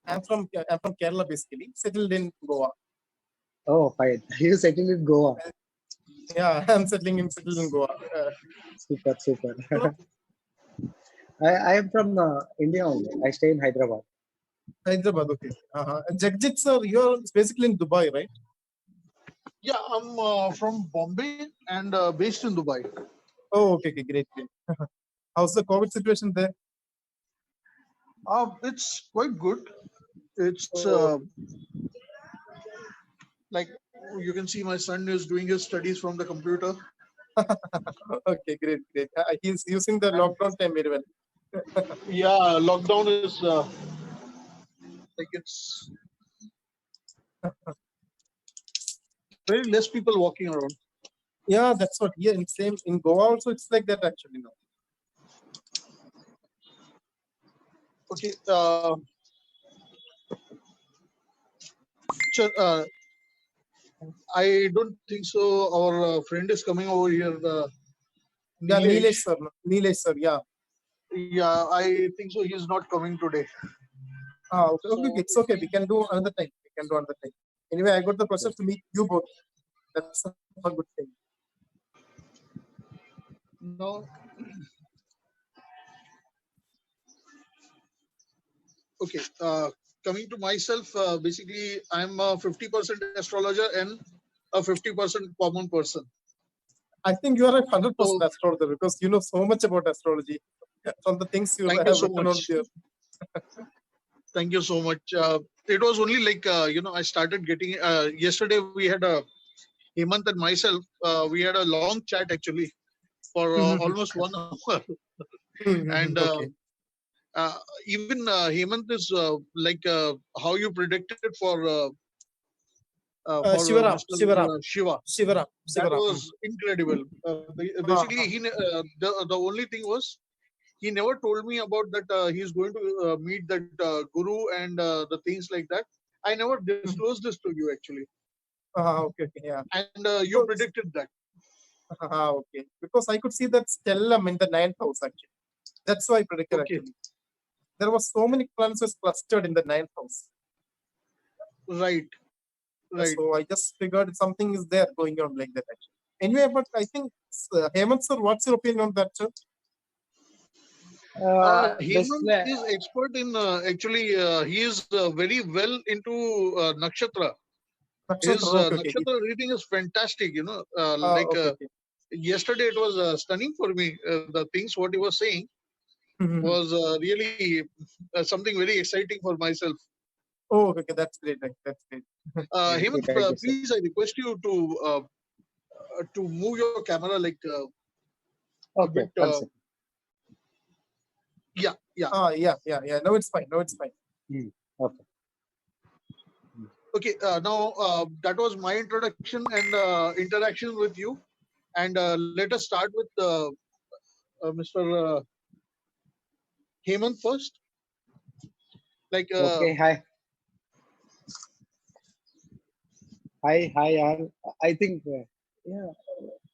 I'm from Kerala basically, settled in Goa. Oh, fine. You settled in Goa. Yeah, I'm settled in Goa. Super, super. So, I am from India only. I stay in Hyderabad. Hyderabad, okay. Jagjit sir, you're basically in Dubai, right? Yeah, I'm from Bombay and based in Dubai. Oh, okay, great. How's the COVID situation there? It's quite good. It's Oh, like you can see my son is doing his studies from the computer. okay, great. He's using the And lockdown time very well. yeah, lockdown is like it's very less people walking around. Yeah, that's what. Here in Goa also, it's like that actually now. Okay, I don't think so. Our friend is coming over here, Yeah, Nilesh. Nilesh sir. Yeah. Yeah, I think so. He's not coming today. Okay, So it's okay. We can do another time. Anyway, I got the pleasure to meet you both. That's a good thing. no. Okay. Coming to myself, basically, I'm a 50% astrologer and a 50% common person. I think you are a 100% So astrologer because you know so much about astrology from the things you thank you have so written on much. there. Thank you so much. It was only like I started getting. Yesterday we had a Hemant and myself. We had a long chat actually for almost 1 hour, and Okay. uh, even Hemant is like how you predicted for Shivaram, Mr. Shivaram, Shiva. Shivaram, That Shivaram. was incredible. Basically, the only thing was he never told me about that he's going to meet that guru and the things like that. I never disclosed this to you actually, Okay, yeah. and you Because, predicted that. okay. Because I could see that stellum in the 9th house actually. That's why I predicted Okay, actually. There was so many planets was clustered in the 9th house. right, right. So I just figured something is there going on like that actually. Anyway, but I think Hemant sir, what's your opinion on that, sir? Hemant Basically, is expert in actually. He is very well into nakshatra. His Nakshatra, okay. nakshatra reading is fantastic. Like Okay. yesterday it was stunning for me. The things what he was saying was really something very exciting for myself. Oh, okay, that's great. That's great. thank you, Hemant, thank you, sir. please, I request you to move your camera like a bit. Okay, one second. Yeah. Yeah. No, it's fine. Okay. Okay. Now that was my introduction and interaction with you, and let us start with Mr. Hemant first. Like Okay, hi. Hi, all. I think, yeah,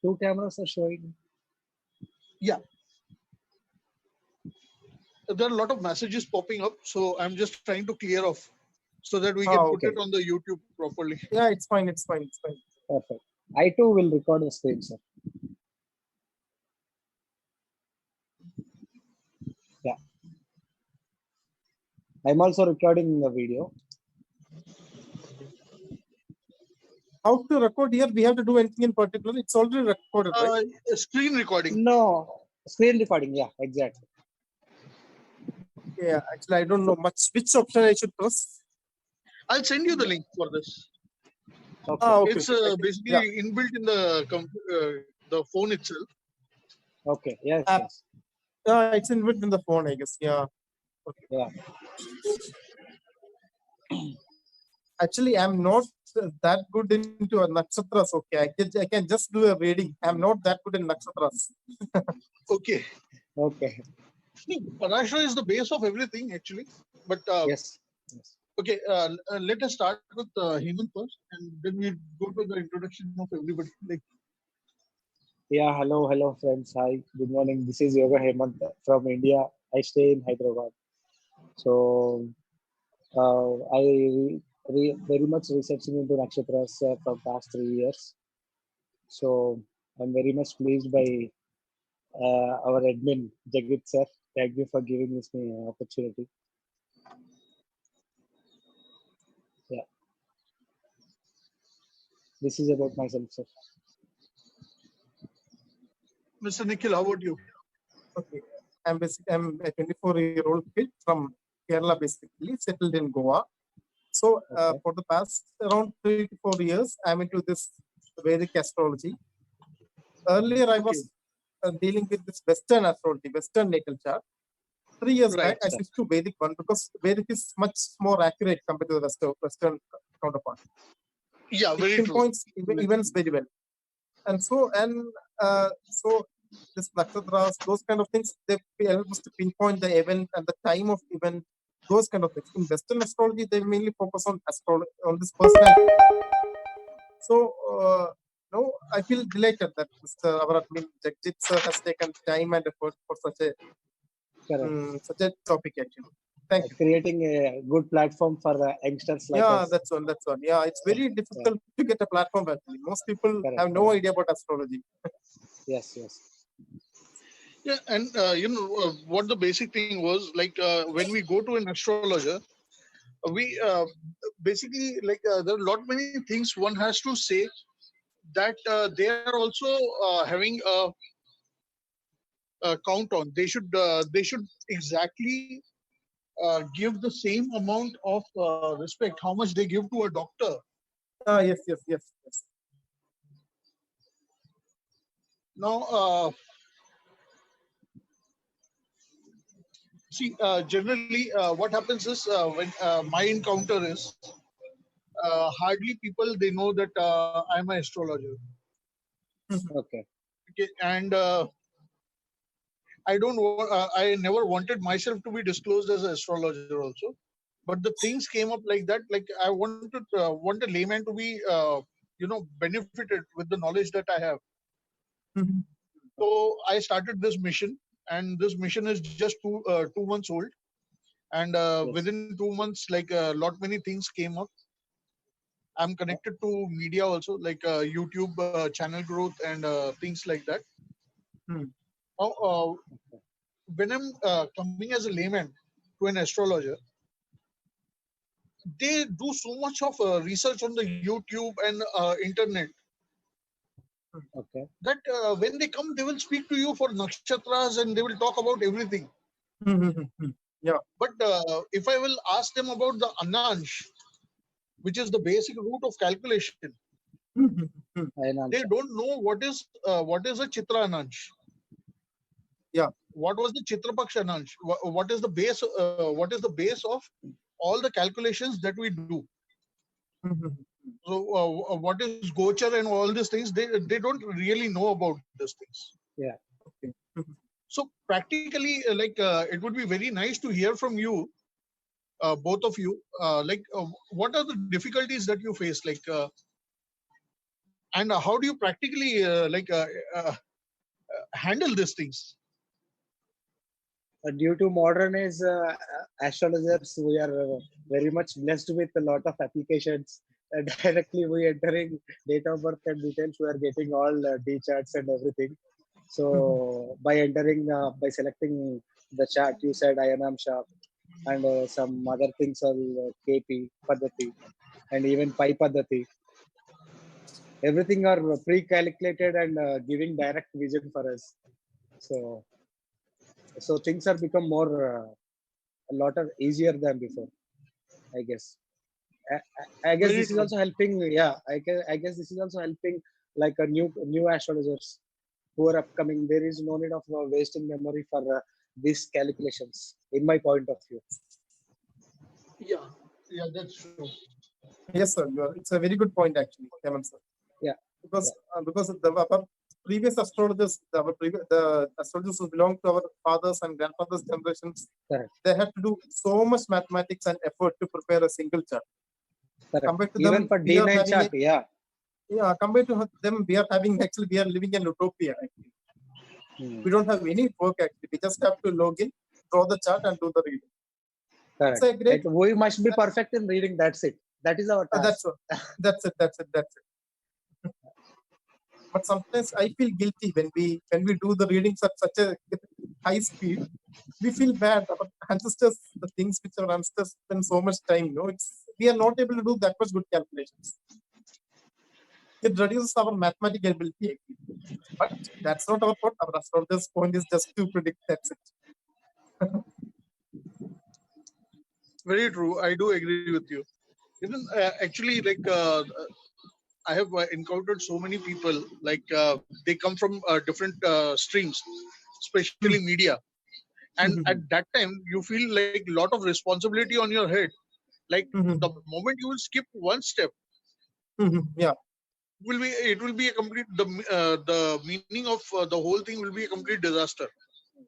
two cameras are showing. yeah, there are a lot of messages popping up, so I'm just trying to clear off so that we can put Okay, it on the YouTube properly. Yeah, it's fine. perfect. I too will record the screen, sir. Yeah. I'm also recording the video. How to record here? We have to do anything in particular? It's already recorded, right? Screen recording. No, screen recording. Yeah, exactly. Yeah, actually, I don't know much. Which option I should press? I'll send you the link for this. Okay. Okay. It's basically Yeah. inbuilt in the phone itself. Okay. Yes. App. Yes. It's inbuilt in the phone, I guess. Yeah. Okay. Yeah. Actually, I'm not that good into nakshatras. Okay, I can just do a reading. I'm not that good in nakshatras. Okay. Okay. Parashara is the base of everything, actually. But Yes. okay, let us start with Hemant first, and then we go to the introduction of everybody. Like, Yeah. Hello, friends. Hi. Good morning. This is Yoga Hemant from India. I stay in Hyderabad. So, I very much researching into nakshatras from past 3 years. So I'm very much pleased by our admin Jagit sir. Thank you for giving this me opportunity. Yeah, this is about myself, sir. Mr. Nikhil, how about you? Okay. I'm a 24-year-old kid from Kerala, basically settled in Goa. So Okay. for the past around 3 to 4 years, I'm into this Vedic astrology. Earlier, I was dealing with this Western astrology, Western natal chart. 3 years Right, back, I switched to Vedic one because Vedic is much more accurate compared to the Western counterpart. Yeah, It very true. pinpoints events very well. And so this nakshatras, those kind of things, they help us to pinpoint the event and the time of event, those kind of things. In Western astrology, they mainly focus on this personality. So, I feel delighted that our admin Jagjit sir has taken time and effort for such a topic actually. Thank you. Creating a good platform for the youngsters like us. That's one. Yeah, it's very difficult to get a platform actually. Most people have no idea about astrology. Yes. Yeah, and what the basic thing was, like when we go to an astrologer, we basically there are a lot many things one has to say that they are also having a count on. They should exactly give the same amount of respect how much they give to a doctor. Yes. Now see, generally what happens is when my encounter is hardly people they know that I'm an astrologer. Okay. And I never wanted myself to be disclosed as an astrologer also, but the things came up like that. Like I want a layman to be benefited with the knowledge that I have. So I started this mission, and this mission is just 2 months old. And within 2 months, like a lot many things came up. I'm connected to media also, like YouTube channel growth and things like that. Now, when I'm coming as a layman to an astrologer, they do so much of research on the YouTube and internet Okay. that when they come, they will speak to you for nakshatras and they will talk about everything. Yeah. But if I will ask them about the Anansh, which is the basic root of calculation, they don't know what is a Chitra Anansh. Yeah. What was the Chitra Paksha Anansh? What is the base? What is the base of all the calculations that we do? So what is Gochar and all these things? They don't really know about these things. Yeah. Okay. So practically, it would be very nice to hear from you, both of you. What are the difficulties that you face? And how do you practically handle these things? Due to modern age astrologers, we are very much blessed with a lot of applications. Directly we entering date of birth and details, we are getting all D charts and everything. So by by selecting the chart, you said Ayanamsha and some other things are KP Paddhati and even Pi Paddhati. Everything are pre-calculated and giving direct vision for us. So things are become more a lot of easier than before, I guess. I guess Very this is true. also helping. Yeah, I guess this is also helping like a new astrologers who are upcoming. There is no need of wasting memory for these calculations, in my point of view. Yeah, that's true. Yes, sir. It's a very good point actually, Hemant sir. Yeah. Because our previous astrologers, the astrologers who belong to our fathers and grandfathers' generations, Correct. they had to do so much mathematics and effort to prepare a single chart. Correct. Compared to Even them, for we are D9 having chart, yeah, compared to them, we are living in utopia actually. We don't have any work actually. We just have to log in, draw the chart, and do the reading. Correct. a great. Like, we must be perfect in reading. That's it. That is our task. That's it. That's it. That's it. That's it. But sometimes I feel guilty when we do the readings at such a high speed. We feel bad. Our ancestors, the things which our ancestors spend so much time. We are not able to do that much good calculations. It reduces our mathematical ability. But that's not our point. Our astrologer's point is just to predict. That's it. Very true. I do agree with you. Even actually, like I have encountered so many people. Like they come from different streams, especially media, and at that time you feel like a lot of responsibility on your head. Like the moment you will skip one step, Yeah. it will be a complete the meaning of the whole thing will be a complete disaster.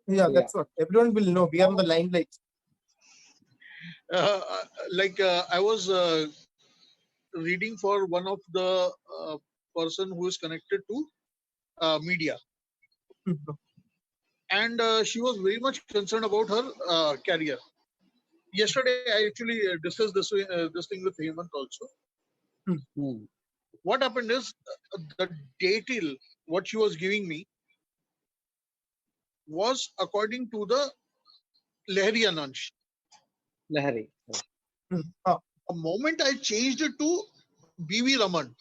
Yeah, that's what everyone will know. We are on the limelight. I was reading for one of the person who is connected to media, and she was very much concerned about her career. Yesterday, I actually discussed this thing with Hemant also. What happened is the detail what she was giving me was according to the Lahari Anansh. Lahari. The moment I changed it to B.V. Raman,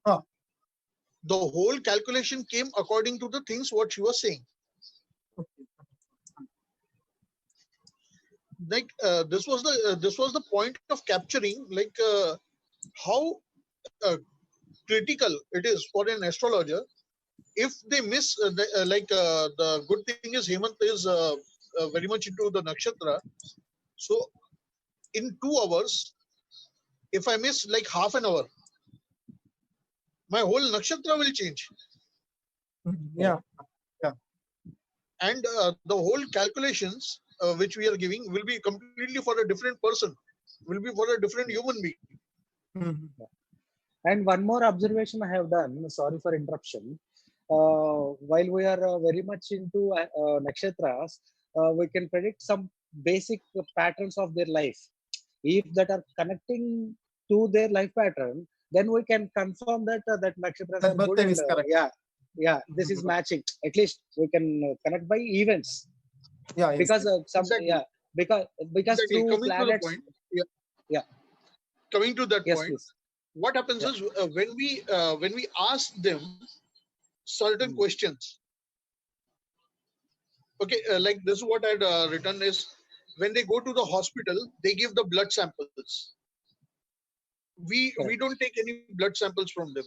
the whole calculation came according to the things what she was saying. Like this was the point of capturing like how critical it is for an astrologer if they miss the good thing is Hemant is very much into the nakshatra. So in 2 hours, if I miss like half an hour, my whole nakshatra will change. Yeah. And the whole calculations which we are giving will be completely for a different person, will be for a different human being. And one more observation I have done, sorry for interruption. While we are very much into nakshatras, we can predict some basic patterns of their life. If that are connecting to their life pattern, then we can confirm that that nakshatras are good. Is correct. This is matching. At least we can connect by events. Yeah, because exactly. because exactly. through Coming planets. To the point, Coming to that point, please. What happens is when we ask them certain questions. Okay, like this is what I had written is when they go to the hospital, they give the blood samples. We don't take any blood samples from them.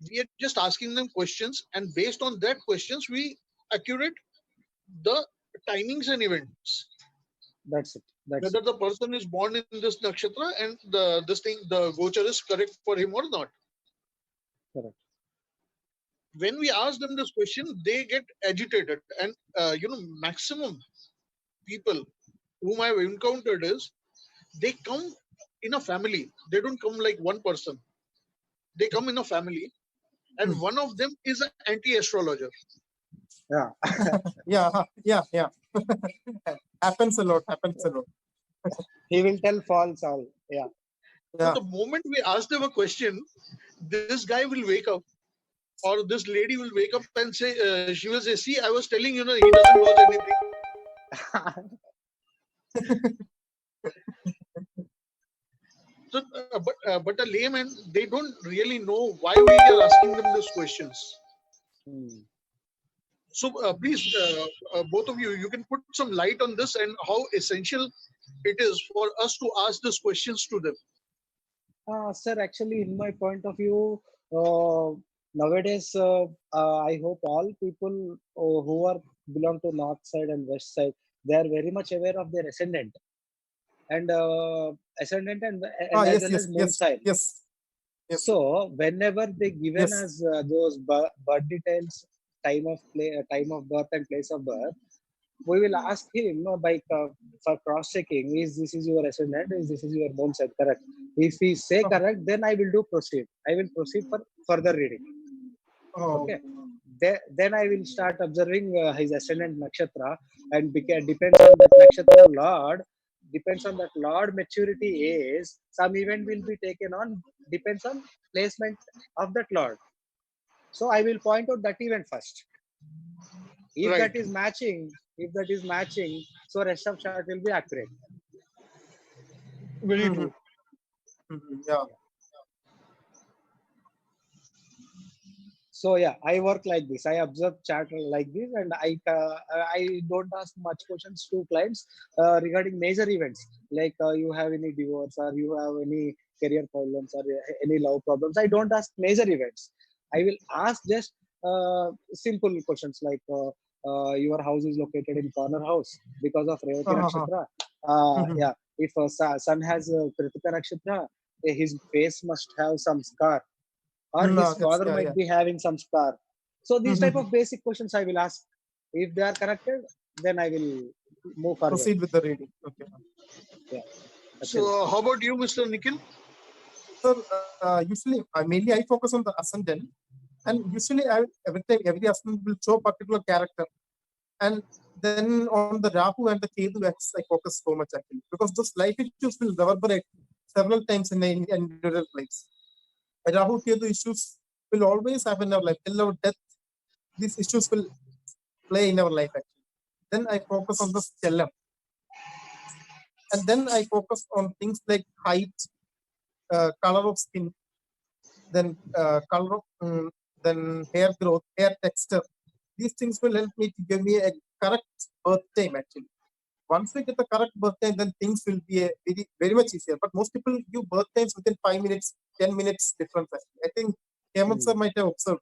We are just asking them questions, and based on that questions, we accurate the timings and events. That's it. Whether the person is born in this nakshatra and the gochar is correct for him or not. Correct. When we ask them this question, they get agitated, and maximum people whom I've encountered is they come in a family. They don't come like one person. They come in a family, and one of them is an anti-astrologer. Yeah. Happens a lot. He will tell false all. So the moment we ask them a question, this guy will wake up, or this lady will wake up and say, she will say, see, I was telling you, he doesn't know anything. So, but a layman, they don't really know why we are asking them these questions. So please, both of you can put some light on this and how essential it is for us to ask these questions to them. Sir, actually, in my point of view, nowadays, I hope all people who are belong to north side and west side, they are very much aware of their ascendant and ascendant and as well as moon sign. Yes. So whenever they given us those birth details, time of birth and place of birth, we will ask him for cross checking: is this is your ascendant? Is this is your moon sign correct? If he say correct, then I will proceed. I will proceed for further reading. Okay. then I will start observing his ascendant nakshatra, and depends on that nakshatra lord, depends on that lord maturity is, some event will be taken on, depends on placement of that lord. So I will point out that event first. If Right. that is matching, so rest of chart will be accurate. Very Mhm. true. Yeah. So yeah, I work like this. I observe chart like this, and I don't ask much questions to clients regarding major events, like you have any divorce or you have any career problems or any love problems. I don't ask major events. I will ask just simple questions like your house is located in corner house because of Revati Uh-huh. Nakshatra. Mhm. Yeah, if son has Kritika Nakshatra, his face must have some scar, or his That's, father yeah, might yeah. be having some scar. So these type Mhm. of basic questions I will ask. If they are connected, then I will move forward. Proceed with the reading. Okay. Yeah, that's it. So, how about you, Mr. Nikhil? So usually, mainly I focus on the ascendant, and usually every time every ascendant will show particular character, and then on the Rahu and the Ketu axis, I focus so much actually, because those life issues will reverberate several times in the individual lives. Rahu Ketu issues will always happen in our life. Till our death, these issues will play in our life actually. Then I focus on the stellar, and then I focus on things like height, color of skin, then then hair growth, hair texture. These things will help me to give me a correct birth time actually. Once we get the correct birth time, then things will be a very much easier. But most people give birth times within 5 minutes, 10 minutes difference actually. I think Hemant sir might have observed.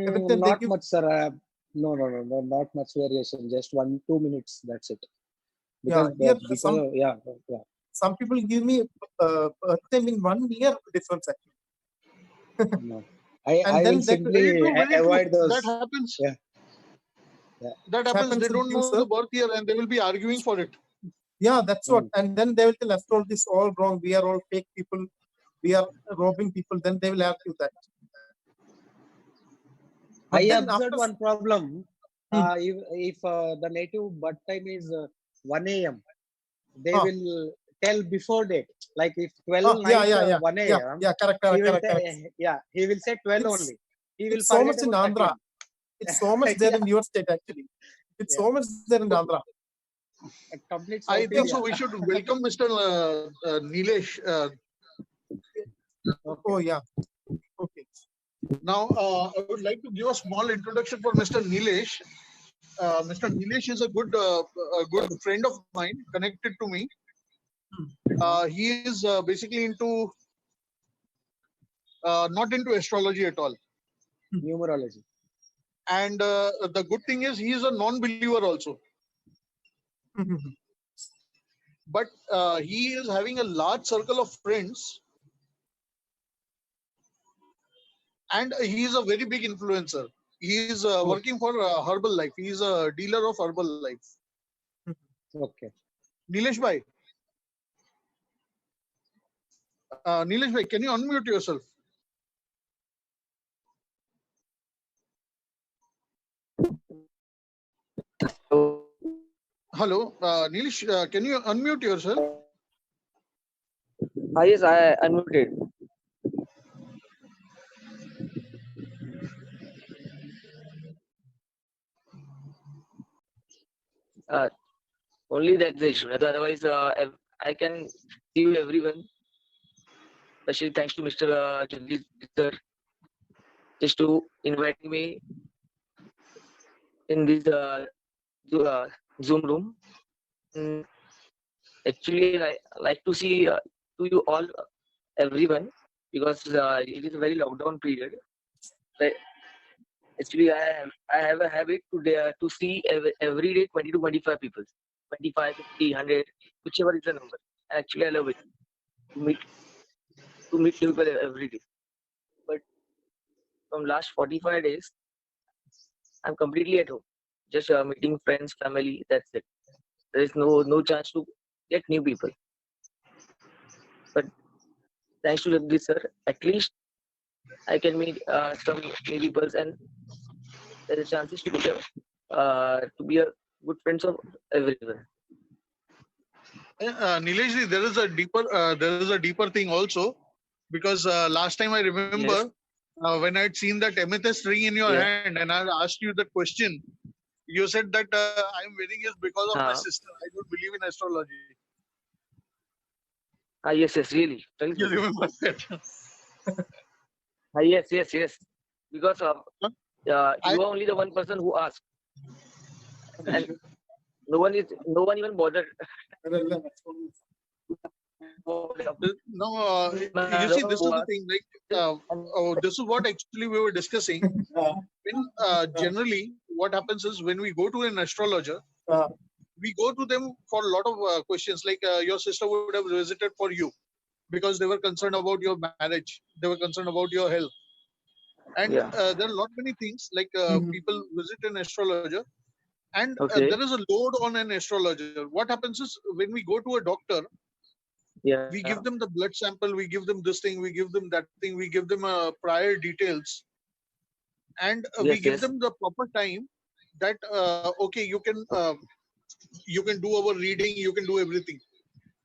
Every time they Not give, much, sir. No, not much variation. Just 1-2 minutes. That's it. yeah, Because here because of, yeah, yeah. some people give me birth time in 1 year difference actually. No. I And I will then that Very simply true, very true. avoid That those. happens. Yeah, yeah. That happens. They happens with don't you, know sir. the birth year and they will be arguing for it. Yeah, that's what. Mm. And then they will tell astrology is all wrong. We are all fake people. We are robbing people. Then they will argue that. I But then observed after, one problem. hmm, If the native birth time is 1 a.m., they ah, will tell before date. Like if 12 yeah, night yeah, yeah, 1 yeah, a.m., yeah, correct, he correct, will correct, correct. yeah, he will say 12 It's only. He will it's so forget much in about Andhra. 13. It's so much there Yeah, in your state actually. It's yeah. so much there in Andhra. A complete I South think India. so. We should welcome Mr. Nilesh. Okay. Oh yeah. Okay. Now, I would like to give a small introduction for Mr. Nilesh. Mr. Nilesh is a good friend of mine, connected to me. He is basically not into astrology at all. Numerology. And the good thing is he is a non-believer also. But he is having a large circle of friends, and he is a very big influencer. He is Oh, working for Herbalife. He is a dealer of Herbalife. okay. Nilesh bhai, Nilesh bhai, can you unmute yourself? Hello, Nilesh, can you unmute yourself? Yes, I unmuted. Uh, Only that's the issue. Otherwise, I can see you everyone. Especially thanks to Mr. Jagdish sir, just to invite me in this Zoom room. Mm, Actually, I like to see to you all, everyone, because it is a very lockdown period. Like, actually, I have a habit to see every day 20 to 25 people, 25, 50, 100, whichever is the number. Actually, I love it to meet people every day. But from last 45 days, I'm completely at home, just meeting friends, family. That's it. There is no chance to get new people. But thanks to this sir, at least I can meet some new people, and there is chances to be a good friends of everyone. Nilesh, there is a deeper thing also, because last time I remember Yes. when I had seen that amethyst ring in your Yeah. hand and I had asked you that question, you said that I'm wearing it because of my sister. I don't believe in astrology. Yes, yes, really. Very You true. remember that? Yes, yes, yes. Because I- you are only the one person who asked, and no one even bothered. No, you see, this is the thing. Like, this is what actually we were discussing. When generally, what happens is when we go to an astrologer, we go to them for a lot of questions. Like your sister would have visited for you because they were concerned about your marriage, they were concerned about your health, and Yeah. there are a lot many things. Like people visit an astrologer, and Okay. there is a load on an astrologer. What happens is when we go to a doctor, Yeah. we give them the blood sample, we give them this thing, we give them that thing, we give them prior details, and we Yes, give yes. them the proper time that okay, you can do our reading, you can do everything.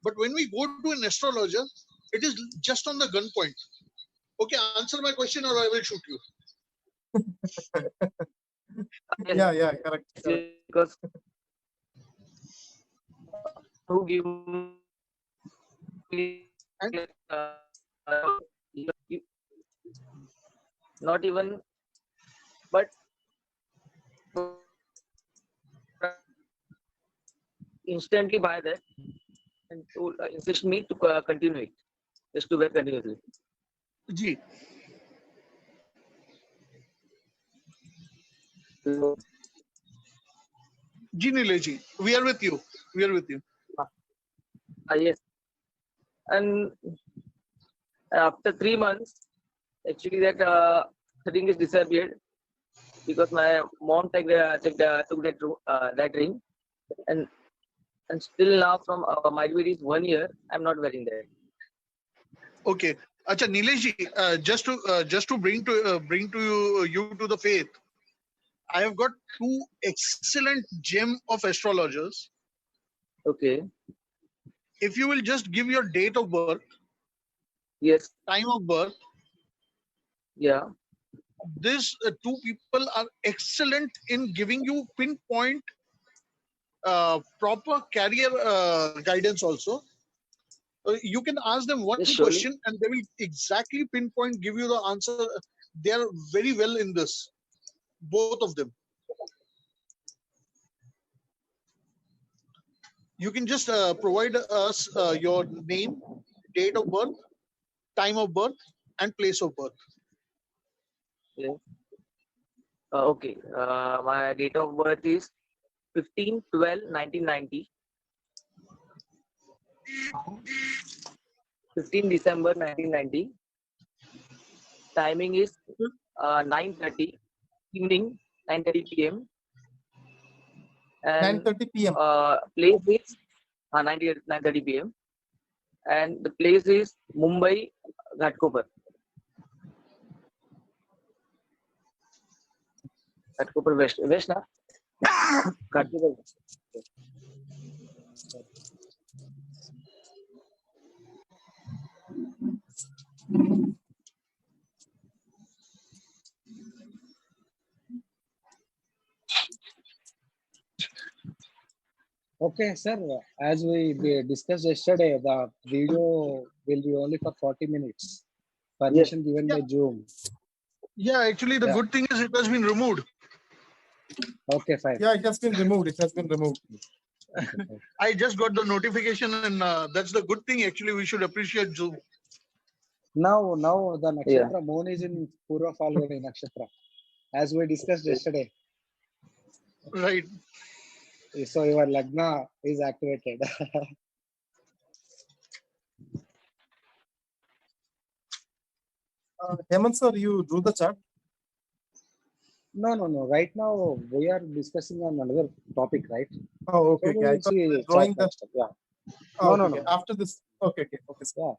But when we go to an astrologer, it is just on the gunpoint. Okay, answer my question or I will shoot you. Yeah, yeah, correct. Because who give me And you- not even, but instantly buy that and to insist me to continue it, just to wear continuously. Ji, So, Ji Nilesh, we are with you. We are with you. yes, and after 3 months, actually that thing is disappeared because my mom took that ring, and still now from my baby is 1 year, I'm not wearing that. Okay. Acha Nilesh, just to bring to you to the faith, I have got two excellent gem of astrologers. Okay. If you will just give your date of birth, Yes. time of birth, Yeah. these two people are excellent in giving you pinpoint proper career guidance also. You can ask them one Yes, surely. question and they will exactly pinpoint give you the answer. They are very well in this, both of them. You can just provide us your name, date of birth, time of birth, and place of birth. Yes. Okay. My date of birth is 15/12/1990. 15 December 1990. Timing is 9:30 evening, 9:30 p.m. And 9:30 p.m. Place is 9:30 p.m. And the place is Mumbai, Ghatkopar. Ghatkopar West. West, na? Ghatkopar. Okay, sir. As we discussed yesterday, the video will be only for 40 minutes. Permission given by Zoom. Yeah, actually, the good thing is it has been removed. Okay, fine. Yeah, it has been removed. It has been removed. Okay. I just got the notification, and that's the good thing. Actually, we should appreciate Zoom. Now the nakshatra moon is in Purva Falguni nakshatra, as we discussed yesterday. Right. So your lagna is activated. Hemant sir, you drew the chart. No. Right now we are discussing on another topic, right? Oh, okay. So Okay. I we'll thought see you were chart drawing the. next time. Yeah. Oh, No. okay. After this. Okay. Okay. Okay. Yeah.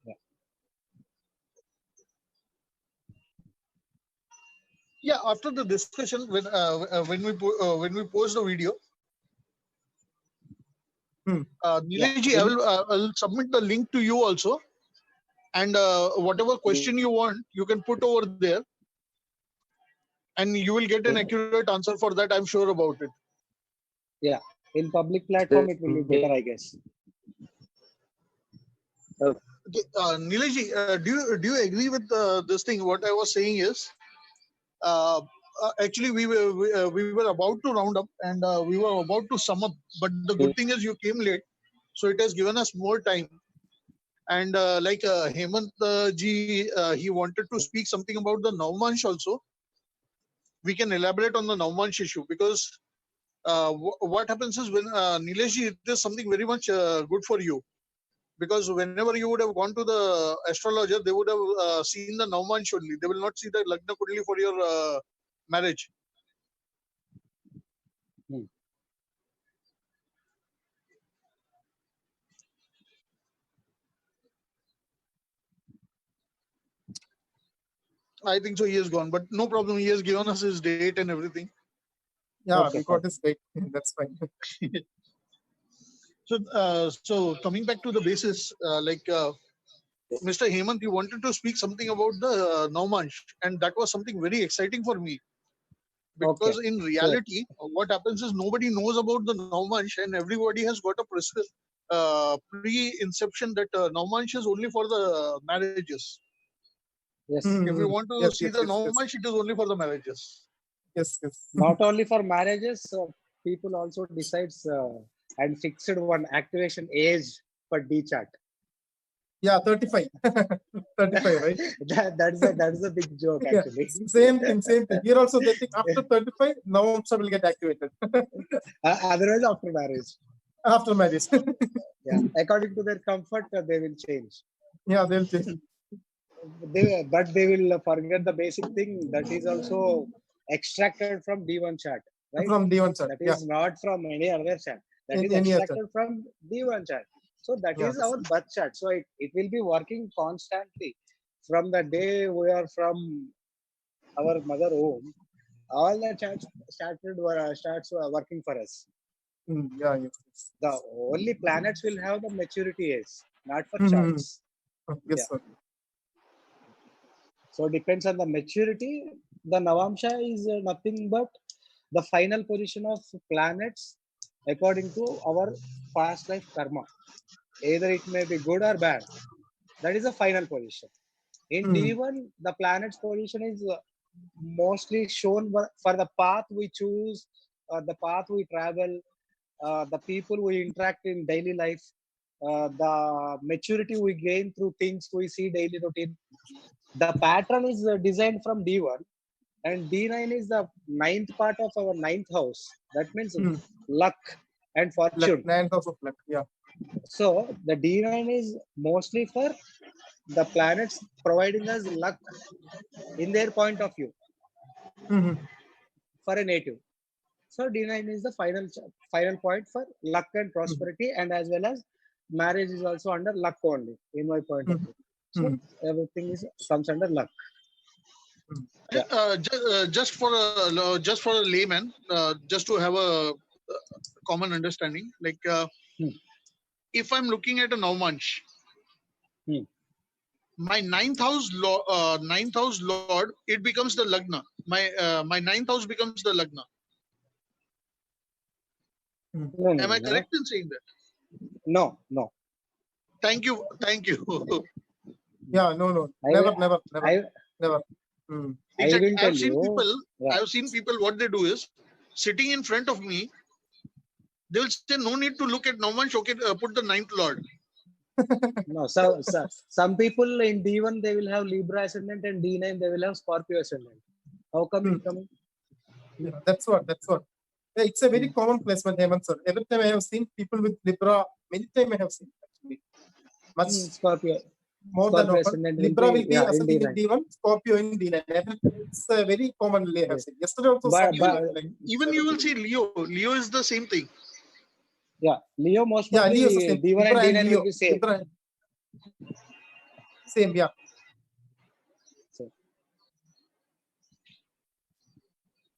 Yeah. Yeah, after the discussion, when we post the video, Nilesh ji, I'll submit the link to you also, and whatever question you want, you can put over there, and you will get an accurate answer for that. I'm sure about it. Yeah, in public platform it will be better, I guess. Okay, Nilesh ji, do you agree with this thing? What I was saying is, actually we were about to round up, and we were about to sum up. But the good thing is you came late, so it has given us more time. And like Hemant ji, he wanted to speak something about the Navmansh also. We can elaborate on the Navmansh issue, because what happens is, when Nilesh ji, it is something very much good for you, because whenever you would have gone to the astrologer, they would have seen the Navmansh only. They will not see the Lagna Kundali for your marriage. I think so. He is gone, but no problem. He has given us his date and everything. Yeah, Okay, we got his date. That's fine. So coming back to the basis, Mr. Hemant, you wanted to speak something about the Navmansh, and that was something very exciting for me, because Okay, in reality, what happens is nobody knows about the Navmansh, and everybody has got a pre-inception that Navmansh is only for the marriages. yes. If you want to Yes, see yes, the yes, yes. Navmansh, it is only for the marriages. Yes, yes. Not only for marriages, people also decides and fixed one activation age for D chart. Yeah, 35. 35, right? That's a big joke, Yeah. actually. Same thing. Here also they think after 35, Navamsha will get activated. Otherwise, after marriage. After marriage. Yeah, according to their comfort, they will change. Yeah, they'll change. But they will forget the basic thing that is also extracted from D1 chart, right? From D1 chart. That Yeah. is not from any other chart. That is Any other extracted from D1 chart. So that Yeah, is that's our birth chart. So it will be working constantly from the day we are from our mother home. All the charts starts working for us. Yeah, yes. The only planets will have the maturity age, not for Mhm. charts. Yes, Yeah. sir. So it depends on the maturity. The Navamsha is nothing but the final position of planets according to our past life karma. Either it may be good or bad. That is the final position. In D1, the planet's position is mostly shown for the path we choose, the path we travel, the people we interact in daily life, the maturity we gain through things we see daily routine. The pattern is designed from D1, and D9 is the ninth part of our ninth house. That means luck and fortune. 9th house of luck. Yeah. So the D9 is mostly for the planets providing us luck in their point of view for a native. So D9 is the final point for luck and prosperity, and as well as marriage is also under luck only, in my point of view. So everything comes under luck. Just for a layman, just to have a common understanding, if I'm looking at a Navmansh, my ninth house lord, it becomes the Lagna. My ninth house becomes the Lagna. No, Am I no. correct in saying that? No. Thank you. Yeah, no. Never. Exactly. I've seen I've seen people, what they do is, sitting in front of me, they will say, no need to look at Navmansh, okay, put the ninth lord. No, so some people in D1 they will have Libra ascendant, and D9 they will have Scorpio ascendant. How come it coming? Yeah, that's what. Yeah, it's a very common placement, Hemant sir. Every time I have seen people with Libra, many times I have seen actually. Much Scorpio more than often. ascendant Libra will be in ascending in D9. D1, Scorpio in D9. It's a very commonly I have seen. Yesterday also Even you will see Leo. Leo is the same thing. Yeah, Leo most probably Leo is the same. D1 Libra and D9 Leo. will be same. Libra, same, yeah.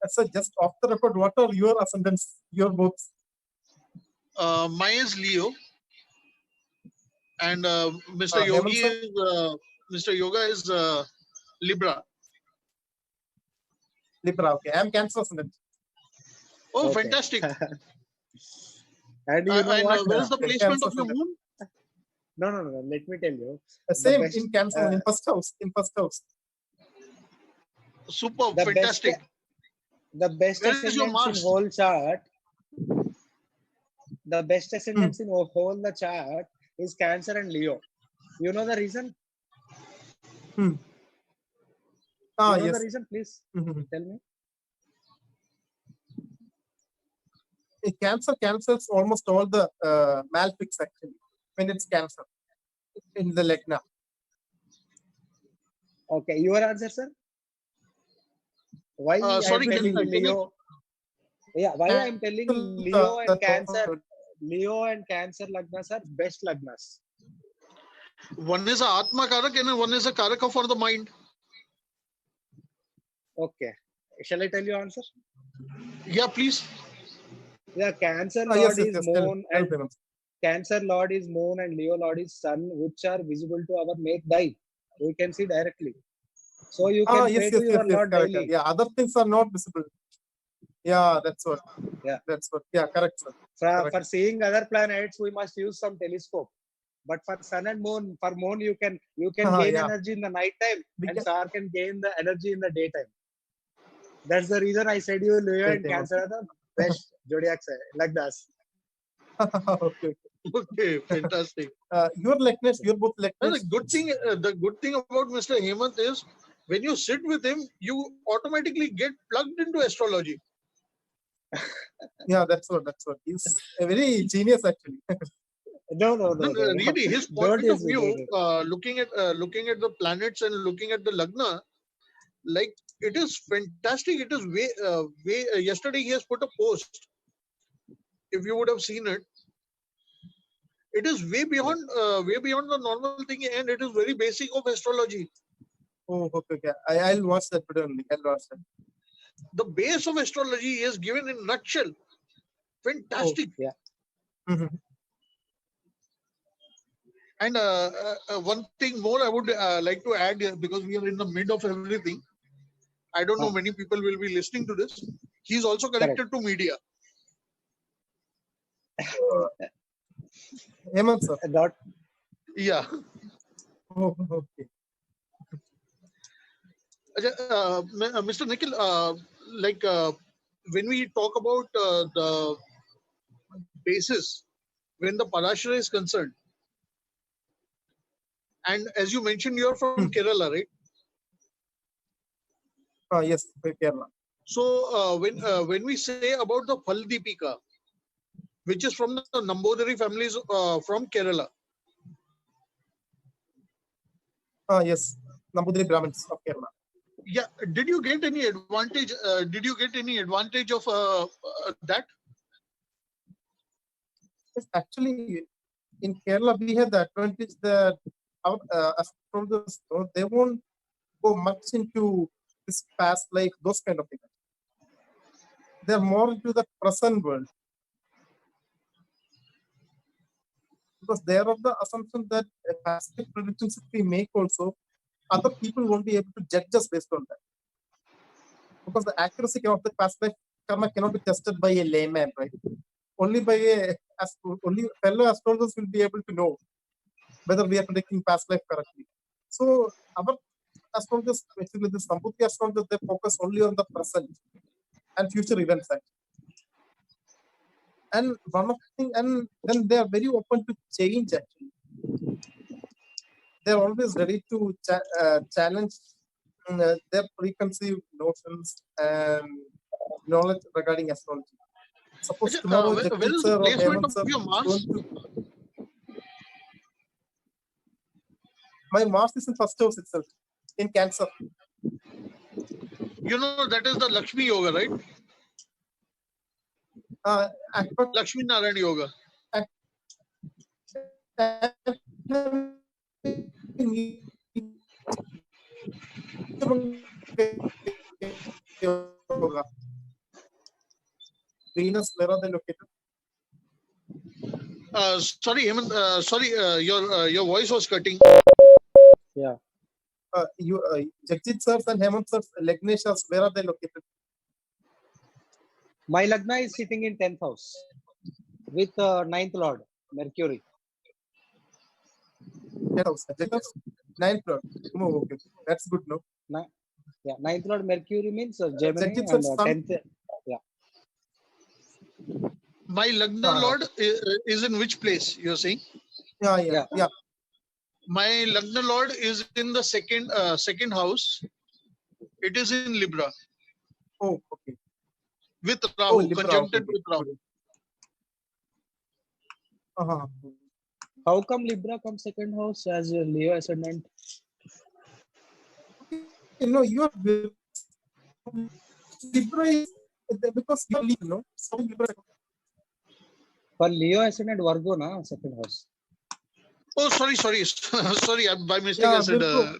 So just off the record, what are your ascendants? Your both. Mine is Leo, and Mr. Hemant Yogi sir? is Mr. Yoga is Libra. Libra. Okay, I'm Cancer ascendant. Oh, Okay. fantastic! And you know And what? where is the Okay, placement Cancer of your ascendant. moon? No. Let me tell you. Same best, in Cancer in first house. In first house. Superb, The best, fantastic. the best Where is your ascendants in Mars? whole chart. The best ascendants in whole the chart is Cancer and Leo. You know the reason? Ah, You know yes. the reason, please Mhm. tell me. Cancer cancels almost all the malefics actually when it's Cancer in the Lagna. Okay, your answer, sir. Why I Sorry, am telling can you- Leo? Yeah, why I am telling Leo and Cancer? Leo and Cancer lagnas are best lagnas. One is a Atma Karak and one is a Karaka for the mind. Okay, shall I tell you answer? Yeah, please. Yeah, Cancer Ah, Lord yes, is tell Moon tell and Hemant. Cancer Lord is Moon and Leo Lord is Sun, which are visible to our naked eye. We can see directly. So you Ah, can yes, pray to your Lord correct. daily. Yeah, other things are not visible. Yeah, that's what. Yeah. That's what. Yeah, correct, sir. For seeing other planets, we must use some telescope. But for Sun and Moon, for Moon you can gain Yeah. energy in the night time, We and can- Star can gain the energy in the daytime. That's the reason I said you Leo and Daytime, Cancer are the best zodiacs like this. Okay. Okay, fantastic. Your likeness, you're both And likeness. the good thing about Mr. Hemant is when you sit with him, you automatically get plugged into astrology. Yeah, that's what. He's a very genius actually. No. Really, his Don't point of use me, view, don't. looking at the planets and looking at the Lagna, like it is fantastic. It is way. Yesterday he has put a post. If you would have seen it, it is way beyond the normal thing, and it is very basic of astrology. Oh, okay. I'll watch that video only. I'll watch that. The base of astrology is given in nutshell. Fantastic. Yeah. Mhm. And one thing more I would like to add because we are in the mid of everything. I don't know many people will be listening to this. He's also connected to media. Hemant sir. Not Yeah. Oh, okay. Mr. Nikhil, when we talk about the basis, when the Parashara is concerned, and as you mentioned, you're from Kerala, right? Yes, Kerala. So when we say about the Phaldipika, which is from the Namboodirri families from Kerala. Yes, Namboodirri Brahmins of Kerala. Yeah, did you get any advantage? Of that? Yes, actually, in Kerala we have the advantage that our astrologers, they won't go much into this past life, those kind of things. They're more into the present world. Because they are of the assumption that past life predictions if we make also, other people won't be able to judge us based on that. Because the accuracy of the past life karma cannot be tested by a layman, right? Only fellow astrologers will be able to know whether we are predicting past life correctly. So our astrologers, basically the Sambhuti astrologers, they focus only on the present and future events actually. And one of the things, and then they are very open to change actually. They're always ready to challenge their preconceived notions and knowledge regarding astrology. Suppose tomorrow where Jagdeep is sir the or placement Hemant sir of your is Mars? going to. My Mars is in first house itself, in Cancer. You know that is the Lakshmi Yoga, right? Lakshmi Narayan Yoga. Venus, where are they located? Sorry, Hemant, your voice was cutting. Yeah. Jagjit sirs and Hemant sirs, Lagneshas, where are they located? My Lagna is sitting in 10th house with 9th Lord, Mercury. 10th house. 9th Lord. Oh, okay. That's good, no? Yeah, 9th Lord Mercury means Gemini, Jagjit and sir's son? 10th. My Lagna Lord is in which place, you're saying? Yeah. My Lagna Lord is in the second house. It is in Libra Oh, okay. with Oh, Rahu, Libra. conjuncted Okay. with Rahu. How come Libra comes second house as a Leo ascendant? You are Libra is because you are Libra, no? So Libra. But Leo ascendant Virgo, na second house. Oh, sorry. Sorry, by mistake Yeah, I said Virgo.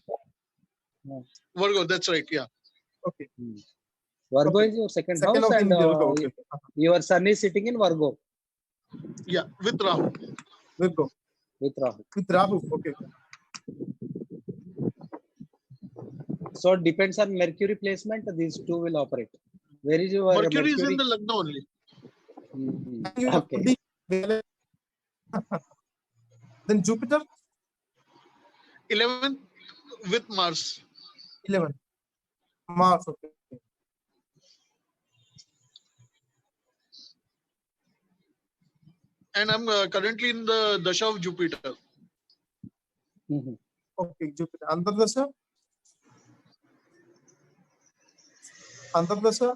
Virgo. That's right. Yeah. Okay. Virgo Okay. is your second Second house, house in and Virgo. Okay. your sun is sitting in Virgo Yeah, with Rahu. Virgo. with Rahu. With Rahu. Okay. So it depends on Mercury placement. These two will operate. Where is your Mercury is Mercury? in the Lagna only. Okay. Then Jupiter? 11th with Mars. 11. Mars. Okay. And I'm currently in the Dasha of Jupiter. Okay, Jupiter. Antardasha? Antardasha?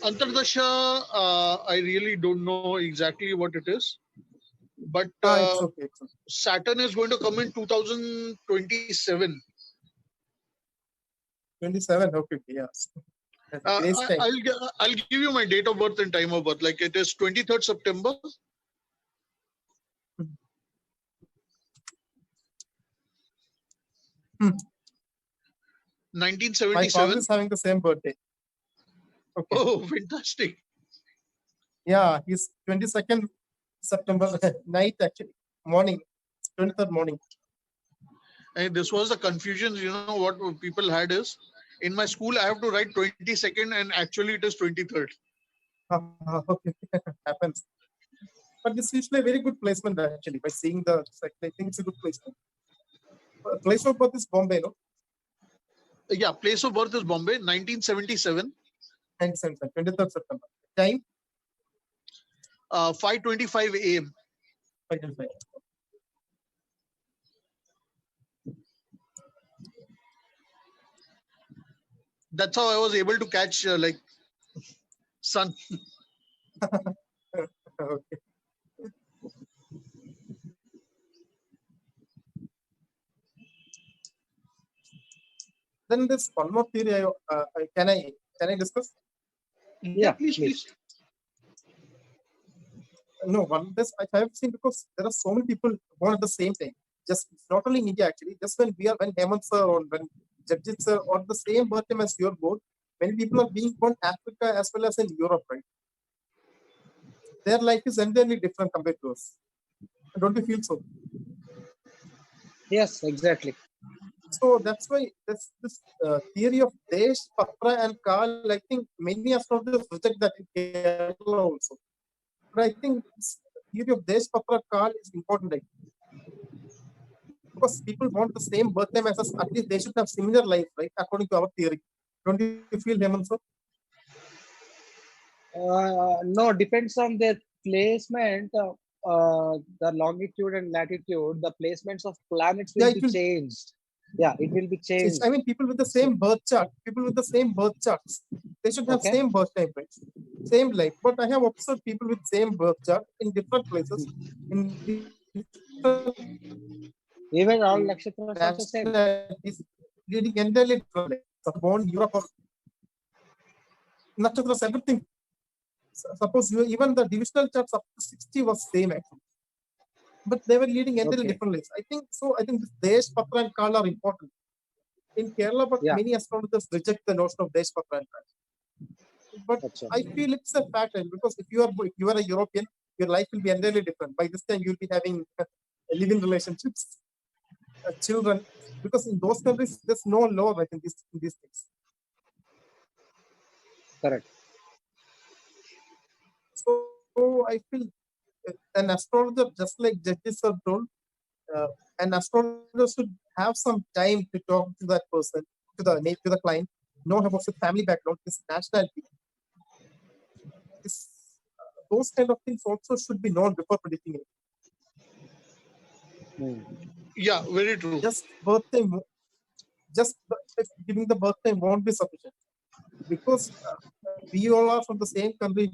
Antardasha, I really don't know exactly what it is. But It's okay. It's okay. Saturn is going to come in 2027. 27. Okay. Yes. I'll give you my date of birth and time of birth. Like it is 23rd September. My 1977. father is having the same birthday. Okay. Oh, fantastic. Yeah, he's 22nd September night actually. Morning. 23rd morning. And this was the confusion, what people had is in my school I have to write 22nd and actually it is 23rd. Okay. Happens. But this is usually a very good placement actually. By seeing the I think it's a good placement. Place of birth is Bombay, no? Yeah, place of birth is Bombay, 1977. 23rd September. Time? 5:25 a.m. 5:25. That's how I was able to catch sun. Okay. Then this one more theory. Can I discuss? Yeah, please. No, this I have seen because there are so many people born at the same time. Just not only in India actually. Just when Hemant sir or when Jagjit sir or the same birth time as your both, many people are being born in Africa as well as in Europe, right? Their life is entirely different compared to us. Don't you feel so? yes, exactly. So that's why this theory of Desh, Patra and Kal, I think many astrologers reject that in Kerala also. But I think this theory of Desh, Patra, Kal is important. Because people want the same birth time as us, at least they should have similar life, right? According to our theory. Don't you feel, Hemant sir? No, depends on their placement. The longitude and latitude, the placements of planets will be changed. Yeah, it will be changed. I mean, people with the same birth chart, they should have same birth time, right? Same life. But I have observed people with same birth chart in different places, even all nakshatras also same. Leading entirely different life. Born Europe or nakshatras, everything. Suppose even the divisional charts up to 60 was same actually. But they were leading entirely different lives. I think so. I think this Desh, Patra and Kal are important in Kerala, but many astrologers reject the notion of Desh, Patra and Kal. But Acha. I feel it's a pattern because if you are a European, your life will be entirely different. By this time, you'll be having living relationships, children, because in those countries there's no law like in these things. Correct. So I feel an astrologer, just like judges are told, an astrologer should have some time to talk to that person, to the client, know about his family background, his nationality. Those kind of things also should be known before predicting it. Hmm. Yeah, very true. Just birthday, if giving the birthday won't be sufficient because we all are from the same country.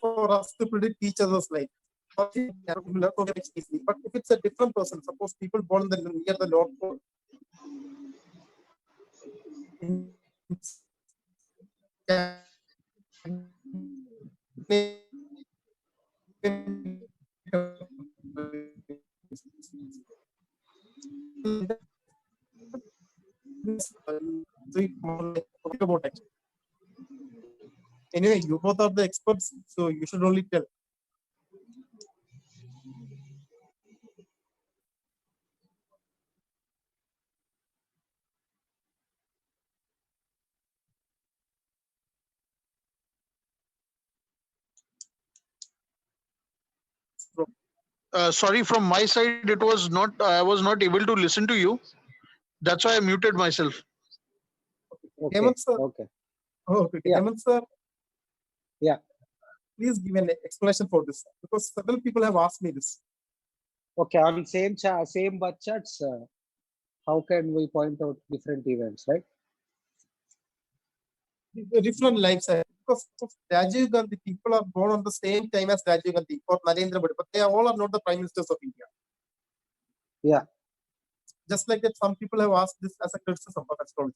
For us to predict each other's life. But if it's a different person, suppose people born near the North Pole, about it. Anyway, you both are the experts, so you should only tell. Sorry, from my side, it was not. I was not able to listen to you. That's why I muted myself. Okay. Hemant sir. Okay. Oh, okay. Yeah. Hemant sir. Yeah. Please give an explanation for this because several people have asked me this. Okay. On same birth charts, how can we point out different events, right? Different lives. Because of Rajiv Gandhi, people are born on the same time as Rajiv Gandhi or Narendra Modi, but they all are not the prime ministers of India. Yeah. Just like that, some people have asked this as a criticism of astrology.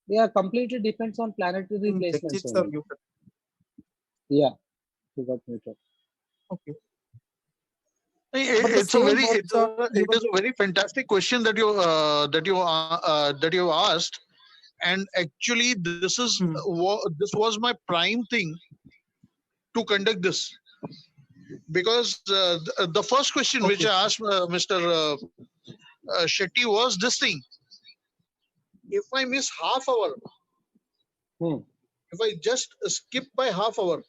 Yeah, completely depends on planetary placements. Jagjeet sir muted. Yeah, he got muted. Okay. It is a very fantastic question that you asked, and actually this was my prime thing to conduct this, because the first question which I asked Mr. Shetty was this thing: if I miss half hour, if I just skip by half hour,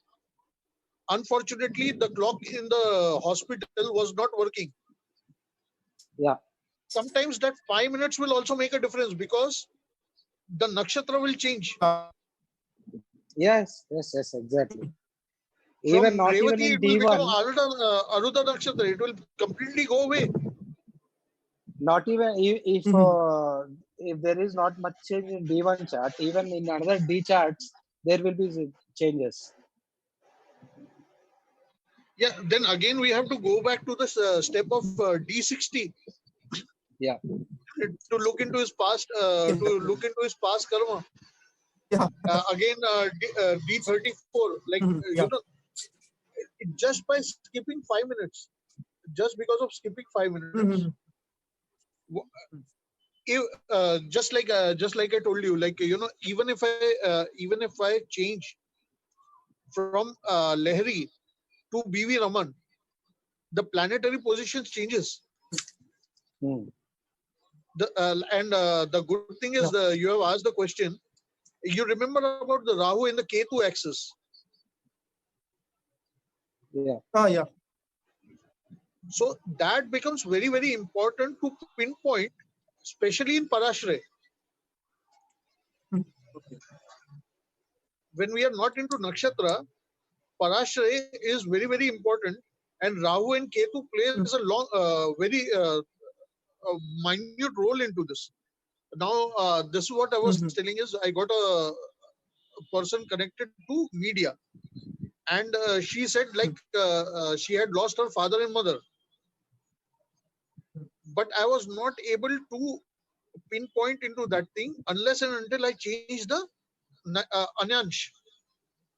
unfortunately the clock in the hospital was not working. Yeah. Sometimes that 5 minutes will also make a difference because the nakshatra will change. Yes, exactly. From Even not Revati, even in it will become D1. Aruda nakshatra. It will completely go away. Not even if there is not much change in D1 chart, even in another D charts, there will be changes. Yeah, then again we have to go back to this step of D60. Yeah. To look into his past, karma. Yeah. Again, D34. Like Yeah. just by skipping 5 minutes, just because of skipping 5 minutes. Just like I told you, like even if I change from Lahiri to BV Raman, the planetary position changes. The good thing is you have asked the question. You remember about the Rahu and the Ketu axis? Yeah. Yeah. So that becomes very, very important to pinpoint, especially in Parashray. When we are not into nakshatra, Parashray is very, very important, and Rahu and Ketu plays a very minute role into this. Now, this is what I was telling is I got a person connected to media, and she said like she had lost her father and mother, but I was not able to pinpoint into that thing unless and until I changed the Anyansh.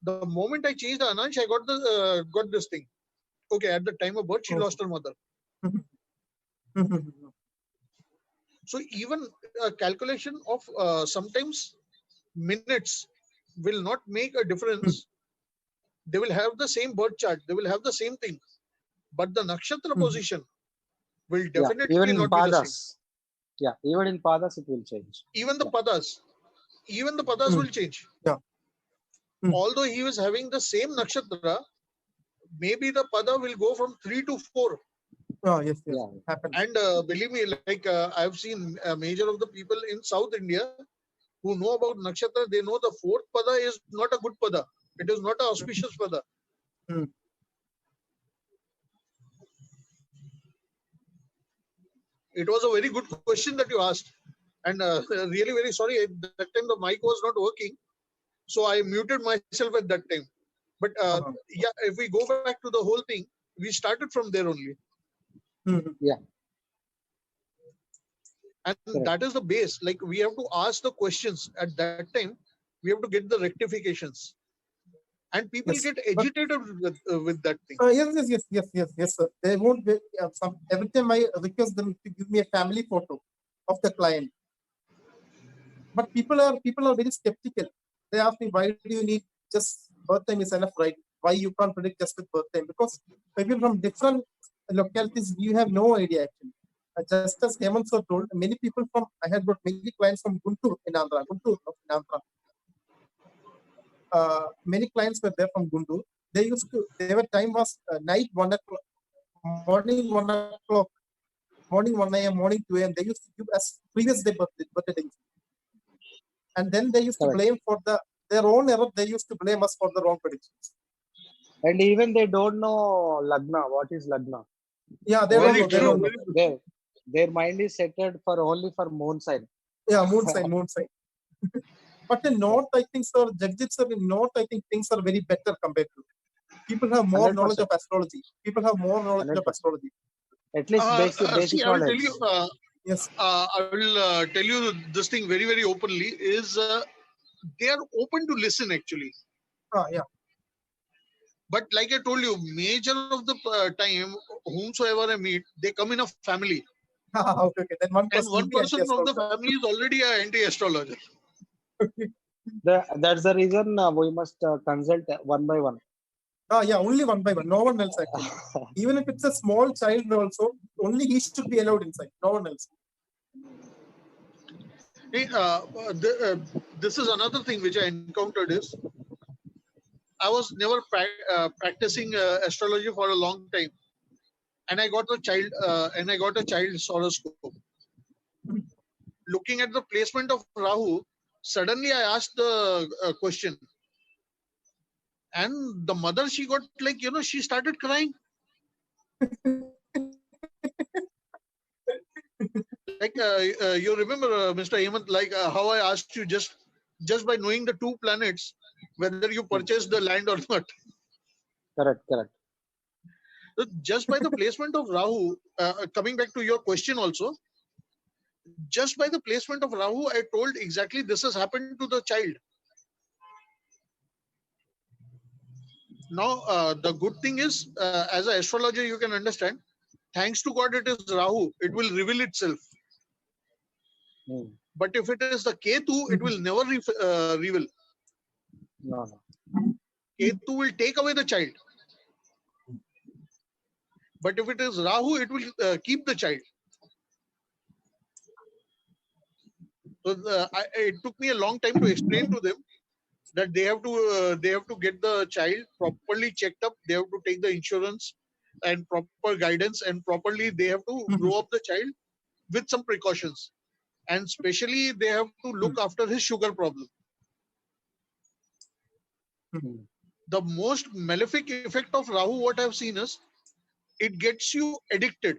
The moment I changed the Anyansh, I got this thing. Okay, at the time of birth, she lost her mother. So even a calculation of sometimes minutes will not make a difference. They will have the same birth chart. They will have the same thing, but the nakshatra position will Yeah, definitely even in not be the same. padas. Yeah, even in padas it will change. Even the Yeah. padas, even the padas will change. Yeah. Although he was having the same nakshatra, maybe the pada will go from 3 to 4. Oh, yes, yes, Yeah. happens. And believe me, like I've seen a major of the people in South India who know about nakshatra, they know the fourth pada is not a good pada. It is not an auspicious pada. Hmm. It was a very good question that you asked. And really very sorry, at that time the mic was not working. So I muted myself at that time. But yeah, if we go back to the whole thing, we started from there only. Yeah. And Correct. that is the base. Like we have to ask the questions at that time. We have to get the rectifications. And people Yes, get but agitated with that thing. yes, sir. They won't be, every time I request them to give me a family photo of the client. But people are very skeptical. They ask me, why do you need just birth time is enough, right? Why you can't predict just with birth time? Because people from different localities, you have no idea actually. Just as Hemant sir told, many people from, I had got many clients from Guntur in Andhra, in Andhra. Many clients were there from Guntur. Their time was night 1 o'clock, morning 1 o'clock, morning 1 a.m., morning 2 a.m. They used to give us previous day birthday days. And then they used to Correct. blame for their own error. They used to blame us for the wrong predictions. And even they don't know Lagna. What is Lagna? Yeah, they Very don't know. They true. don't know. Very true. Their mind is settled for only for moon sign. Yeah, moon sign. But in North, I think, sir, Jagjit sir, in North, I think things are very better compared to. People have more knowledge 100%. of astrology. People have more knowledge of 100%. astrology. At least basic See, I will tell knowledge. you. Yes. I will tell you this thing very, very openly. Is they are open to listen actually. Yeah. But like I told you, major of the time, whomsoever I meet, they come in a family, Okay. Then one and person one will be person from the anti-astrologer. family is already an anti-astrologer. That's the reason we must consult one by one. Yeah, only one by one. No one else actually. Even if it's a small child also, only he should be allowed inside. No one else. Hey, this is another thing which I encountered is I was never practicing astrology for a long time, and I got a child's horoscope. Looking at the placement of Rahu, suddenly I asked the question, and the mother, she got like, she started crying. Like you remember, Mr. Hemant, like how I asked you just by knowing the two planets whether you purchased the land or not. Correct. So just by the placement of Rahu, coming back to your question also, just by the placement of Rahu, I told exactly this has happened to the child. Now, the good thing is, as an astrologer, you can understand, thanks to God, it is Rahu. It will reveal itself. But if it is the Ketu, it will never reveal. No. Ketu will take away the child. But if it is Rahu, it will keep the child. So it took me a long time to explain to them that they have to get the child properly checked up. They have to take the insurance and proper guidance, and properly they have to grow up the child with some precautions. And especially they have to look after his sugar problem. The most malefic effect of Rahu, what I've seen is, it gets you addicted.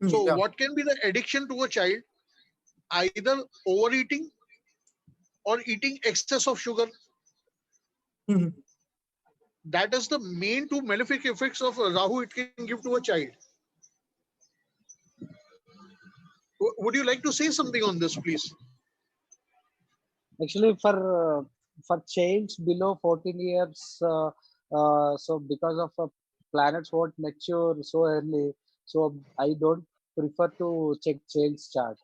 So what can be the addiction to a child? Either overeating or eating excess of sugar. That is the main two malefic effects of Rahu it can give to a child. Would you like to say something on this, please? Actually, for change below 14 years, so because of planets won't mature so early. So I don't prefer to check child's chart.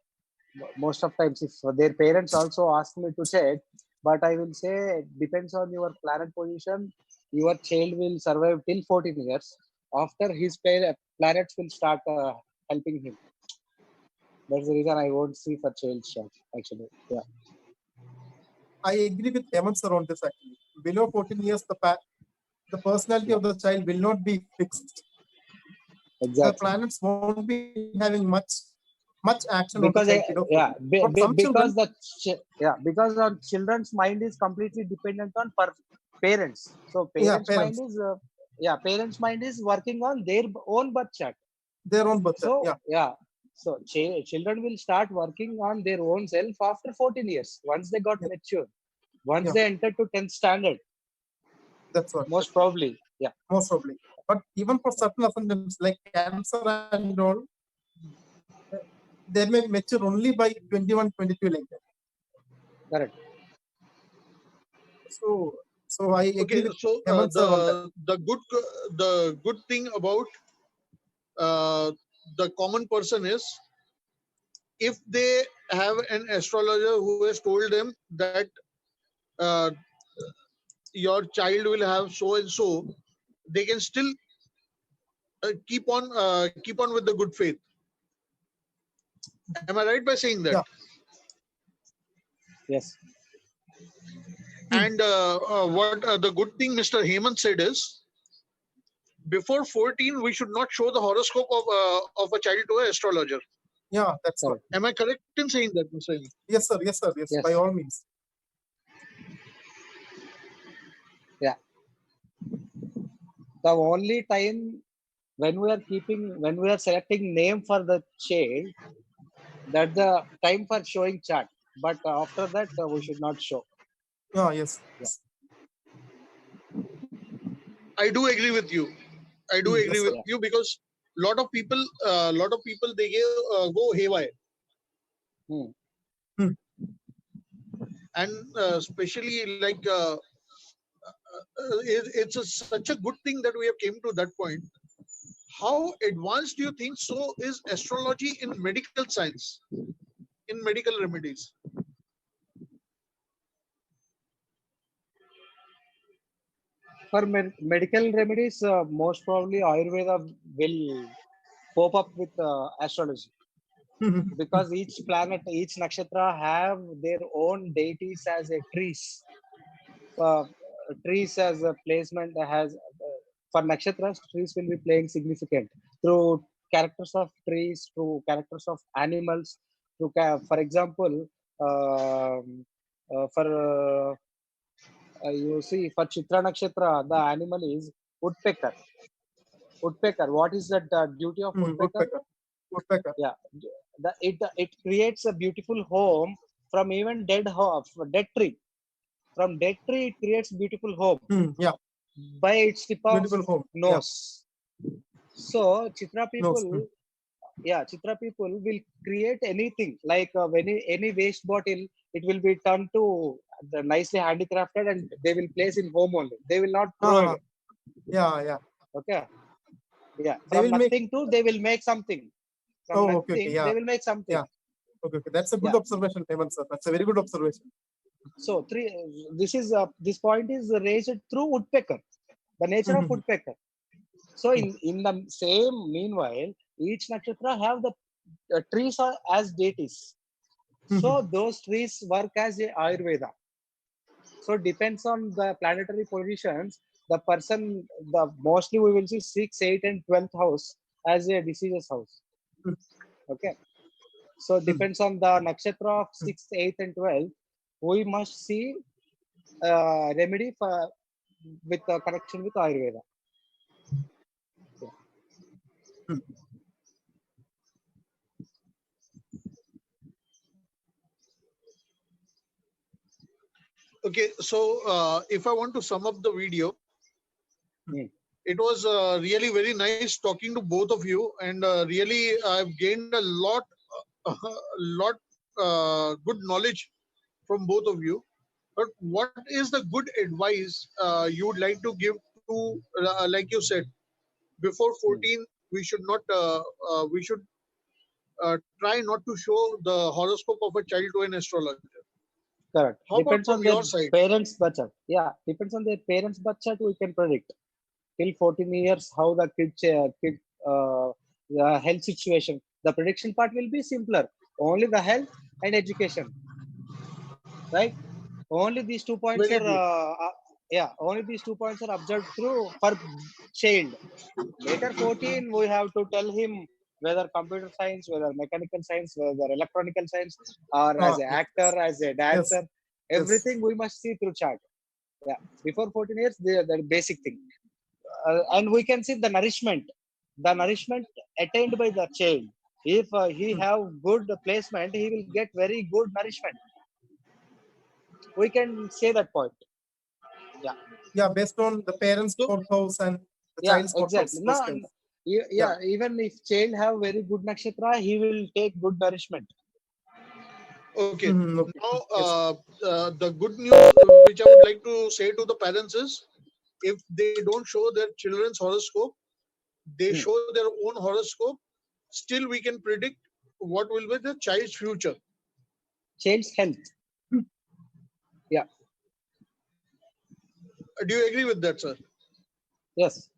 Most of times, if their parents also ask me to check, but I will say depends on your planet position. Your child will survive till 14 years. After his planets will start helping him. That's the reason I won't see for child's chart. Actually, yeah. I agree with Hemant sir on this actually. Below 14 years, the personality of the child will not be fixed. The Exactly. planets won't be having much action on the Because child below 14. yeah, But some because children, because our children's mind is completely dependent on parents. So parents, parents mind is working on their own birth chart. their own birth chart. So Yeah, yeah, so children will start working on their own self after 14 years once they got Yeah. mature, once Yeah. they enter to 10th standard, that's what. most probably. Yeah, Most probably. But even for certain ascendants like Cancer and all, they may mature only by 21, 22 like that. correct. So I agree Okay, with so Hemant sir on that. the good thing about the common person is, if they have an astrologer who has told them that uh, your child will have so and so, they can still keep on with the good faith. Am I right by saying that? Yeah. Yes. And what the good thing Mr. Hemant said is, before 14, we should not show the horoscope of a child to an astrologer. Yeah, that's what. Correct. Am I correct in saying that, Mr. Hemant? Yes, sir. Yes, sir. Yes, Yes. by all means. The only time when we are selecting name for the child, that's the time for showing chart. But after that, we should not show. Yeah, yes. I do agree with you. I do Yes, agree sir. with you, because lot of people they go haywire, Hmm. and especially like such a good thing that we have came to that point. How advanced do you think so is astrology in medical science, in medical remedies? For medical remedies, most probably Ayurveda will pop up with astrology, because each planet, each nakshatra have their own deities as a trees. Trees as a placement has for nakshatras, trees will be playing significant through characters of trees, through characters of animals, through for example, for you see for Chitra nakshatra, the animal is woodpecker. Woodpecker. What is the duty of woodpecker? Woodpecker. Yeah, it creates a beautiful home from even dead tree. From dead tree, it creates beautiful home Yeah, by its tip of beautiful home. nose. So Chitra Nose. people, Chitra people will create anything like when any waste bottle, it will be turned to the nicely handicrafted, and they will place in home only. They will not throw away. Yeah. Okay. Yeah. They From will make. nothing to they will make something. From Oh, nothing, okay. Yeah. they will make something. Yeah. Okay. That's a good Yeah. observation, Hemant sir. That's a very good observation. So this point is raised through woodpecker, the nature of woodpecker. So in the same meanwhile, each nakshatra have the trees are as deities. So those trees work as a Ayurveda. So depends on the planetary positions. The person, the mostly we will see 6, 8, and 12th house as a diseases house. Okay. So depends on the nakshatra of 6th, 8th, and 12th. We must see remedy for with the connection with Ayurveda. Okay, so if I want to sum up the video, it was really very nice talking to both of you, and really I've gained a lot, good knowledge from both of you. But what is the good advice you would like to give to, like you said, before 14 we should not we should try not to show the horoscope of a child to an astrologer. Correct. How about Depends on from their your side? parents' budget. Yeah, depends on their parents' budget. We can predict till 14 years how the kid the health situation. The prediction part will be simpler. Only the health and education, right? Only these 2 points Very are true. yeah. Only these 2 points are observed through for child. Later 14, we have to tell him whether computer science, whether mechanical science, whether electronical science, or as an Yes, actor, as a yes, dancer. yes. Everything we must see through chart. Yeah, before 14 years, the basic thing. And we can see the nourishment attained by the child. If he Hmm. have good placement, he will get very good nourishment. We can say that point. Yeah, Yeah, based on the parents' So fourth house and the yeah, child's fourth exactly. house, No, those kinds. Yeah. yeah, even if child have very good nakshatra, he will take good nourishment. okay, Okay. now Yes. the good news which I would like to say to the parents is, if they don't show their children's horoscope, they Hmm. show their own horoscope, still we can predict what will be the child's future. Child's health. Yeah, Do you agree with that, sir? yes.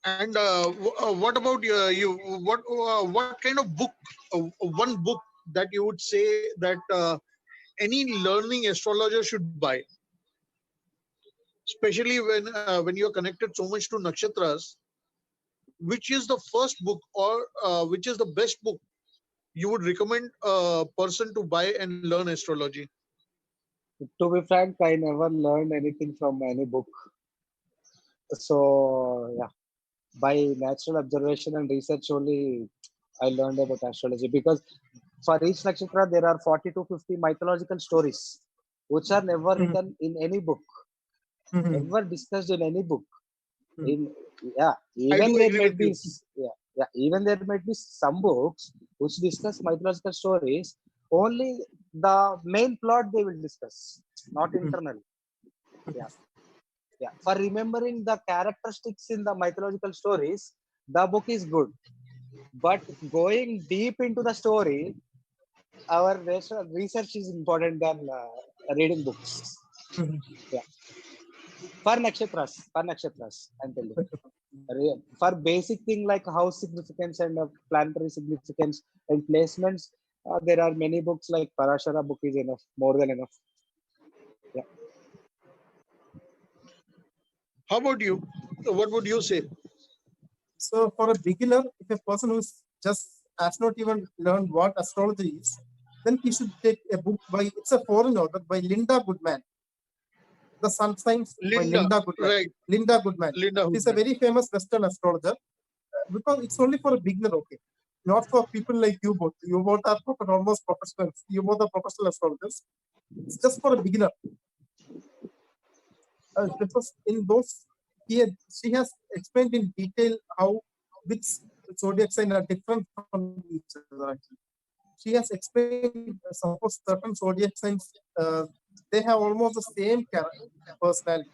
And what about you? What kind of book? One book that you would say that any learning astrologer should buy, especially when you are connected so much to nakshatras. Which is the first book, or which is the best book you would recommend a person to buy and learn astrology? To be frank, I never learned anything from any book. So yeah, by natural observation and research only, I learned about astrology. Because for each nakshatra there are 40 to 50 mythological stories, which are never Mhm, written in any book, mhm, never discussed in any book. mhm. In yeah, I even do there agree might with be you. even there might be some books which discuss mythological stories. Only the main plot they will discuss, not Mhm. internal. Yeah, yeah. For remembering the characteristics in the mythological stories, the book is good. But going deep into the story, our research is important than reading books. Mhm. Yeah, for nakshatras, I'm telling. For basic thing like house significance and planetary significance and placements, there are many books like Parashara book is enough, more than enough. Yeah. How about you? What would you say? So for a beginner, if a person who's just has not even learned what astrology is, then he should take a book by, it's a foreign author by Linda Goodman, The Sun Signs by Linda, Linda Goodman. right? Linda Goodman. Linda She's a Hoodman. very famous Western astrologer, because it's only for a beginner, okay? Not for people like you both. You both are almost professionals. You both are professional astrologers. It's just for a beginner. Because in those, she has explained in detail how which zodiac sign are different from each other. Actually, she has explained, suppose certain zodiac signs, they have almost the same personality.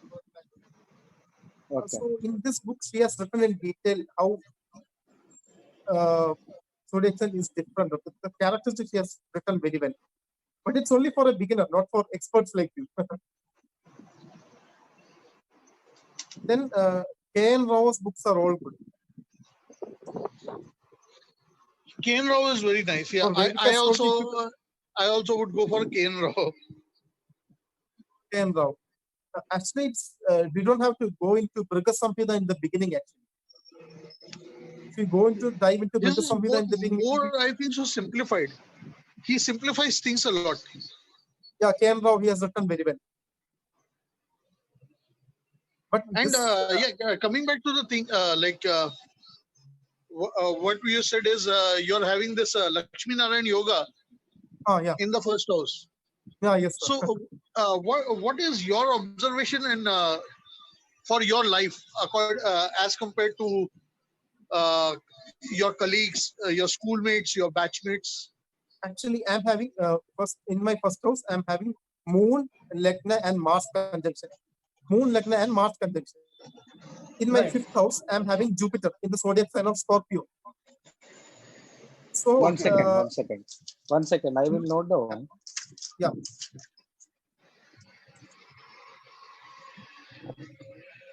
Okay. So in this book, she has written in detail how uh, zodiac sign is different. The characteristics she has written very well. But it's only for a beginner, not for experts like you. Then K.N. Rao's books are all good. Kane Rao is very nice. Yeah, For Vedic astrology people, I also would go for Kane Rao. K.N. Rao. Actually, we don't have to go into Briga Samhita in the beginning. Actually, if you go into dive into This Briga is Samhita in the beginning, it will be, more I think so simplified. He simplifies things a lot. yeah, K.N. Rao, he has written very well. But And this, coming back to the thing, what you said is you're having this Lakshmi Narayan yoga yeah, in the first house. yeah, yes, sir. So, what is your observation and for your life as compared to uh, your colleagues, your schoolmates, your batchmates? Actually, I'm having first in my first house, I'm having Moon, Lagna, and Mars conjunction. Moon, Lagna, and Mars conjunction. In my fifth house, I'm having Jupiter in the zodiac sign of Scorpio. So 1 second, 1 second. 1 second. I will note down. Yeah.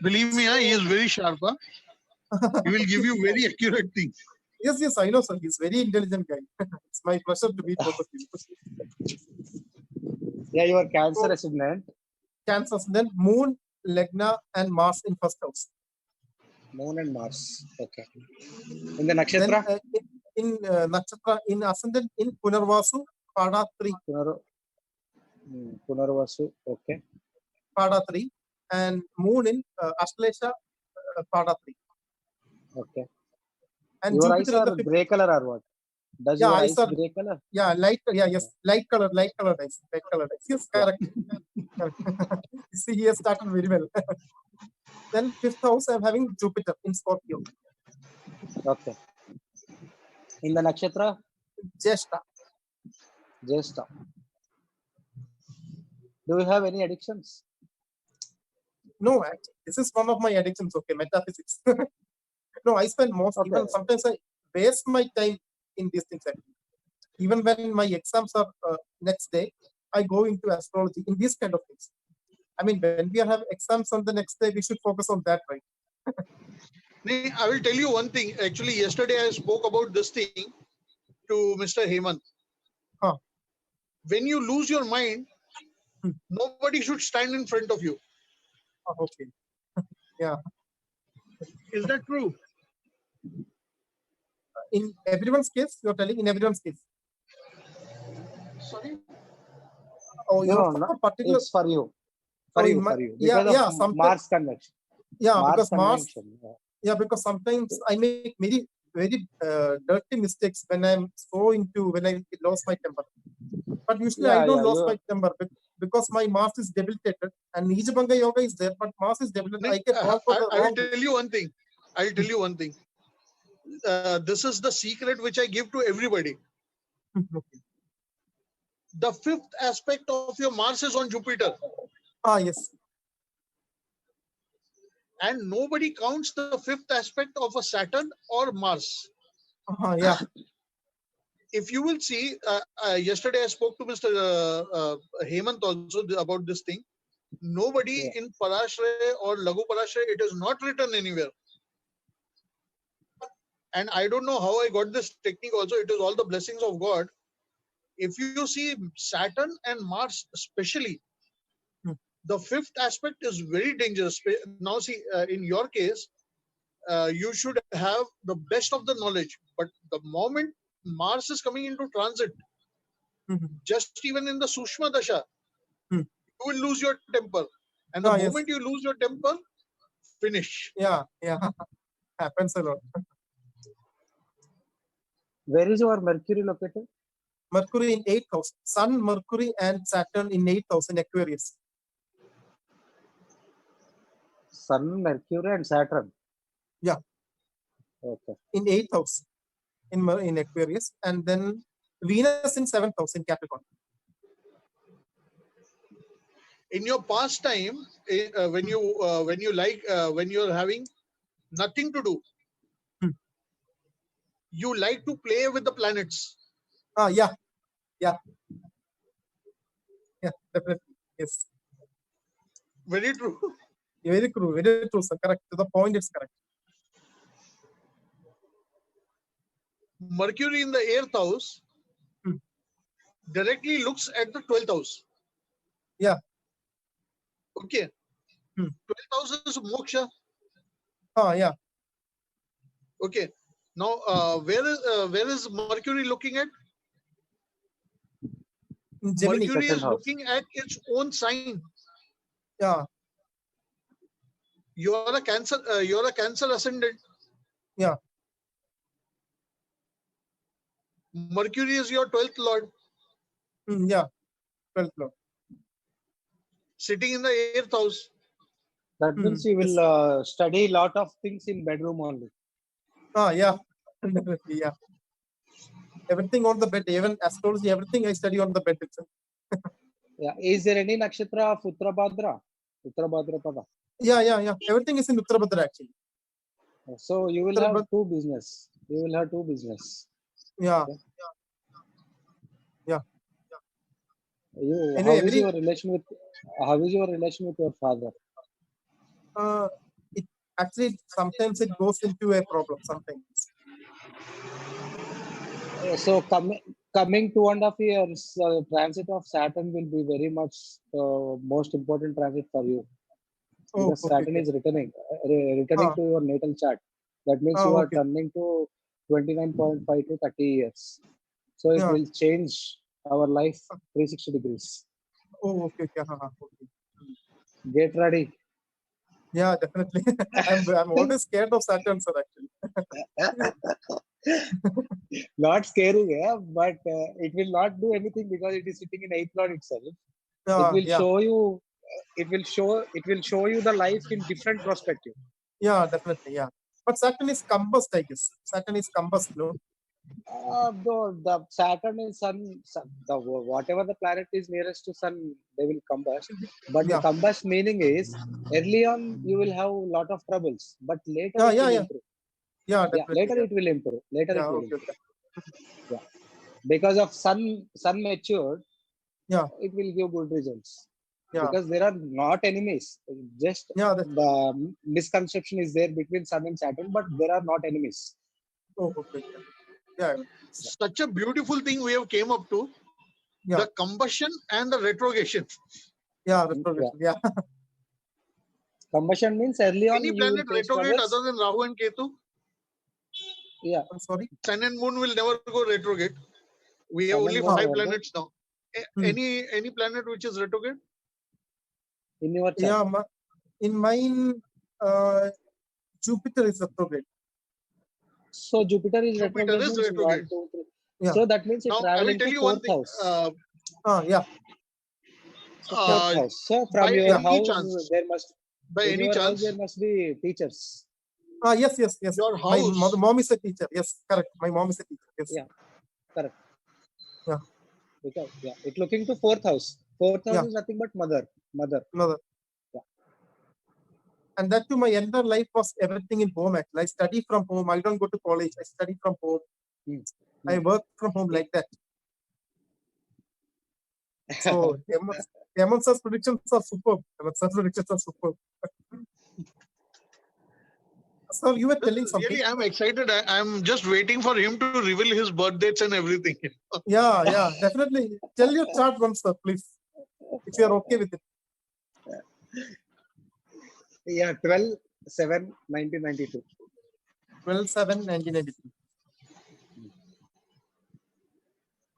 Believe me, he is very sharp. He will give you very accurate things. Yes, I know, sir. He's very intelligent guy. It's my pleasure to meet both of you. Yeah, your Cancer ascendant. Cancer, then Moon, Lagna, and Mars in first house. Moon and Mars. Okay. In the nakshatra? Then in nakshatra, in ascendant, in Punarvasu, Pada 3. Punarvasu. Okay. Pada 3. And Moon in Ashlesha, Pada 3. Okay. And Your Jupiter eyes in are the fifth. gray color or what? Does Yeah, your eyes eyes are gray color? Yeah, light color eyes. Yes, correct. You see, he has started very well. Then fifth house, I'm having Jupiter in Scorpio. Okay. In the nakshatra? Jeshta. Jesta. Do you have any addictions? No, actually, this is one of my addictions. Okay, metaphysics. No, I spend most. Okay. Even sometimes I waste my time in these things. Actually. Even when my exams are next day, I go into astrology in these kind of things. I mean, when we have exams on the next day, we should focus on that, right? I will tell you one thing. Actually, yesterday I spoke about this thing to Mr. Hemant. Huh. When you lose your mind, nobody should stand in front of you. Oh, okay. Yeah. Is that true? In everyone's case, you're telling in everyone's case. Sorry? Oh, you're No, for particular. it's for you. Oh, For in you, my- for you. yeah, Because yeah, of sometimes- Mars convection. Yeah, because Mars. convention. Yeah, because sometimes I make very dirty mistakes when I lost my temper. But usually I don't lose my temper because my Mars is debilitated and Nijabanga Yoga is there, but Mars is debilitated. I can fall for the I will wrong. tell you one thing. I'll tell you one thing. This is the secret which I give to everybody. Okay. The fifth aspect of your Mars is on Jupiter, Ah, yes. and nobody counts the fifth aspect of a Saturn or Mars. Yeah. If you will see, yesterday I spoke to Mr. Hemant also about this thing. Nobody in Parashray or Lagu Parashray, it is not written anywhere. And I don't know how I got this technique also. It is all the blessings of God. If you see Saturn and Mars especially, the fifth aspect is very dangerous. Now see, in your case, you should have the best of the knowledge. But the moment Mars is coming into transit, just even in the Sushma Dasha, you will lose your temper. And the moment you lose your temper, finish. Yeah. Happens a lot. Where is your Mercury located? Mercury in 8th house. Sun, Mercury, and Saturn in 8th house in Aquarius. Sun, Mercury, and Saturn. Yeah. Okay. In 8th house in Aquarius, and then Venus in 7th house in Capricorn. In your pastime, when you're having nothing to do, you like to play with the planets. Yeah, definitely. Yes. Very true. Very true, sir. Correct. To the point, it's correct. Mercury in the 8th house directly looks at the 12th house. Yeah. Okay. 12th house is moksha. Yeah. Okay. Now, where is Mercury looking at? Gemini. Mercury is looking at its own sign. Yeah. You are a Cancer ascendant. Yeah. Mercury is your 12th lord. Yeah. 12th lord. Sitting in the 8th house. That means you will study a lot of things in bedroom only. Yeah. Definitely, yeah. Everything on the bed, even astrology, everything I study on the bed itself. Yeah. Is there any nakshatra of Uttarabhadra? Uttarabhadrapada? Yeah. Everything is in Uttarabhadra actually. So you will have two business. You will have two business. Yeah. You, Anyway, how is your relation with your father? It actually sometimes it goes into a problem. Sometimes. So coming 2.5 years, transit of Saturn will be very much most important transit for you, Oh, because Saturn is returning Ah. to your natal chart. That means you are Okay. turning to 29.5 to 30 years. So it Yeah. will change our life 360 degrees. Oh, okay. Okay. Get ready. Yeah, definitely. I'm always scared of Saturn, sir. Actually. Not scary, yeah, but it will not do anything because it is sitting in 8th lord itself. It will Yeah. show you. It will show you the life in different perspective. Yeah, definitely. Yeah. But Saturn is combust, I guess. Saturn is combust, no? The Saturn is the whatever the planet is nearest to Sun, they will combust. But the Yeah. combust meaning is early on you will have a lot of troubles, but later it will Yeah. improve. Yeah, Yeah, definitely. later it will improve. Later Yeah, it will okay. improve. Yeah, because of sun matured, Yeah. it will give good results. Yeah. Because there are not enemies. Just Yeah. the misconception is there between Sun and Saturn, but there are not enemies. Oh, okay. Yeah. Such a beautiful thing we have came up to. Yeah. The combustion and the retrogression. Yeah, retrogression. Yeah. Combustion means early on Any you will planet face retrograde troubles. other than Rahu and Ketu? Yeah. I'm sorry. Sun and Moon will never go retrograde. We have Sun only and Moon 5 never go. planets now. Any planet which is retrograde? In your chart. Yeah, in mine, Jupiter is retrograde. So Jupiter is Jupiter retrograde is means retrograde. 1, 2, 3. Yeah. So that means it's Now I will traveling tell to you one 4th thing. house. Yeah. So 4th house. So from by your any house, chance, there must by in any your house chance, there must be teachers. Yes. your My house, mom is a teacher. Yes, correct. My mom is a teacher. Yes. Yeah, correct. Yeah. Because it's looking to 4th house. 4th house Yeah. is nothing but mother. Another. Yeah. And that too, my entire life was everything in home. Actually, I study from home. I don't go to college. I study from home. I work from home like that. So Hemant sir's predictions are superb. So you were telling something. really, I'm excited. I'm just waiting for him to reveal his birth dates and everything. Yeah, definitely. Tell your chart once, sir, please. If you are okay with it. Yeah, 12/7/1992. 12/7/1992.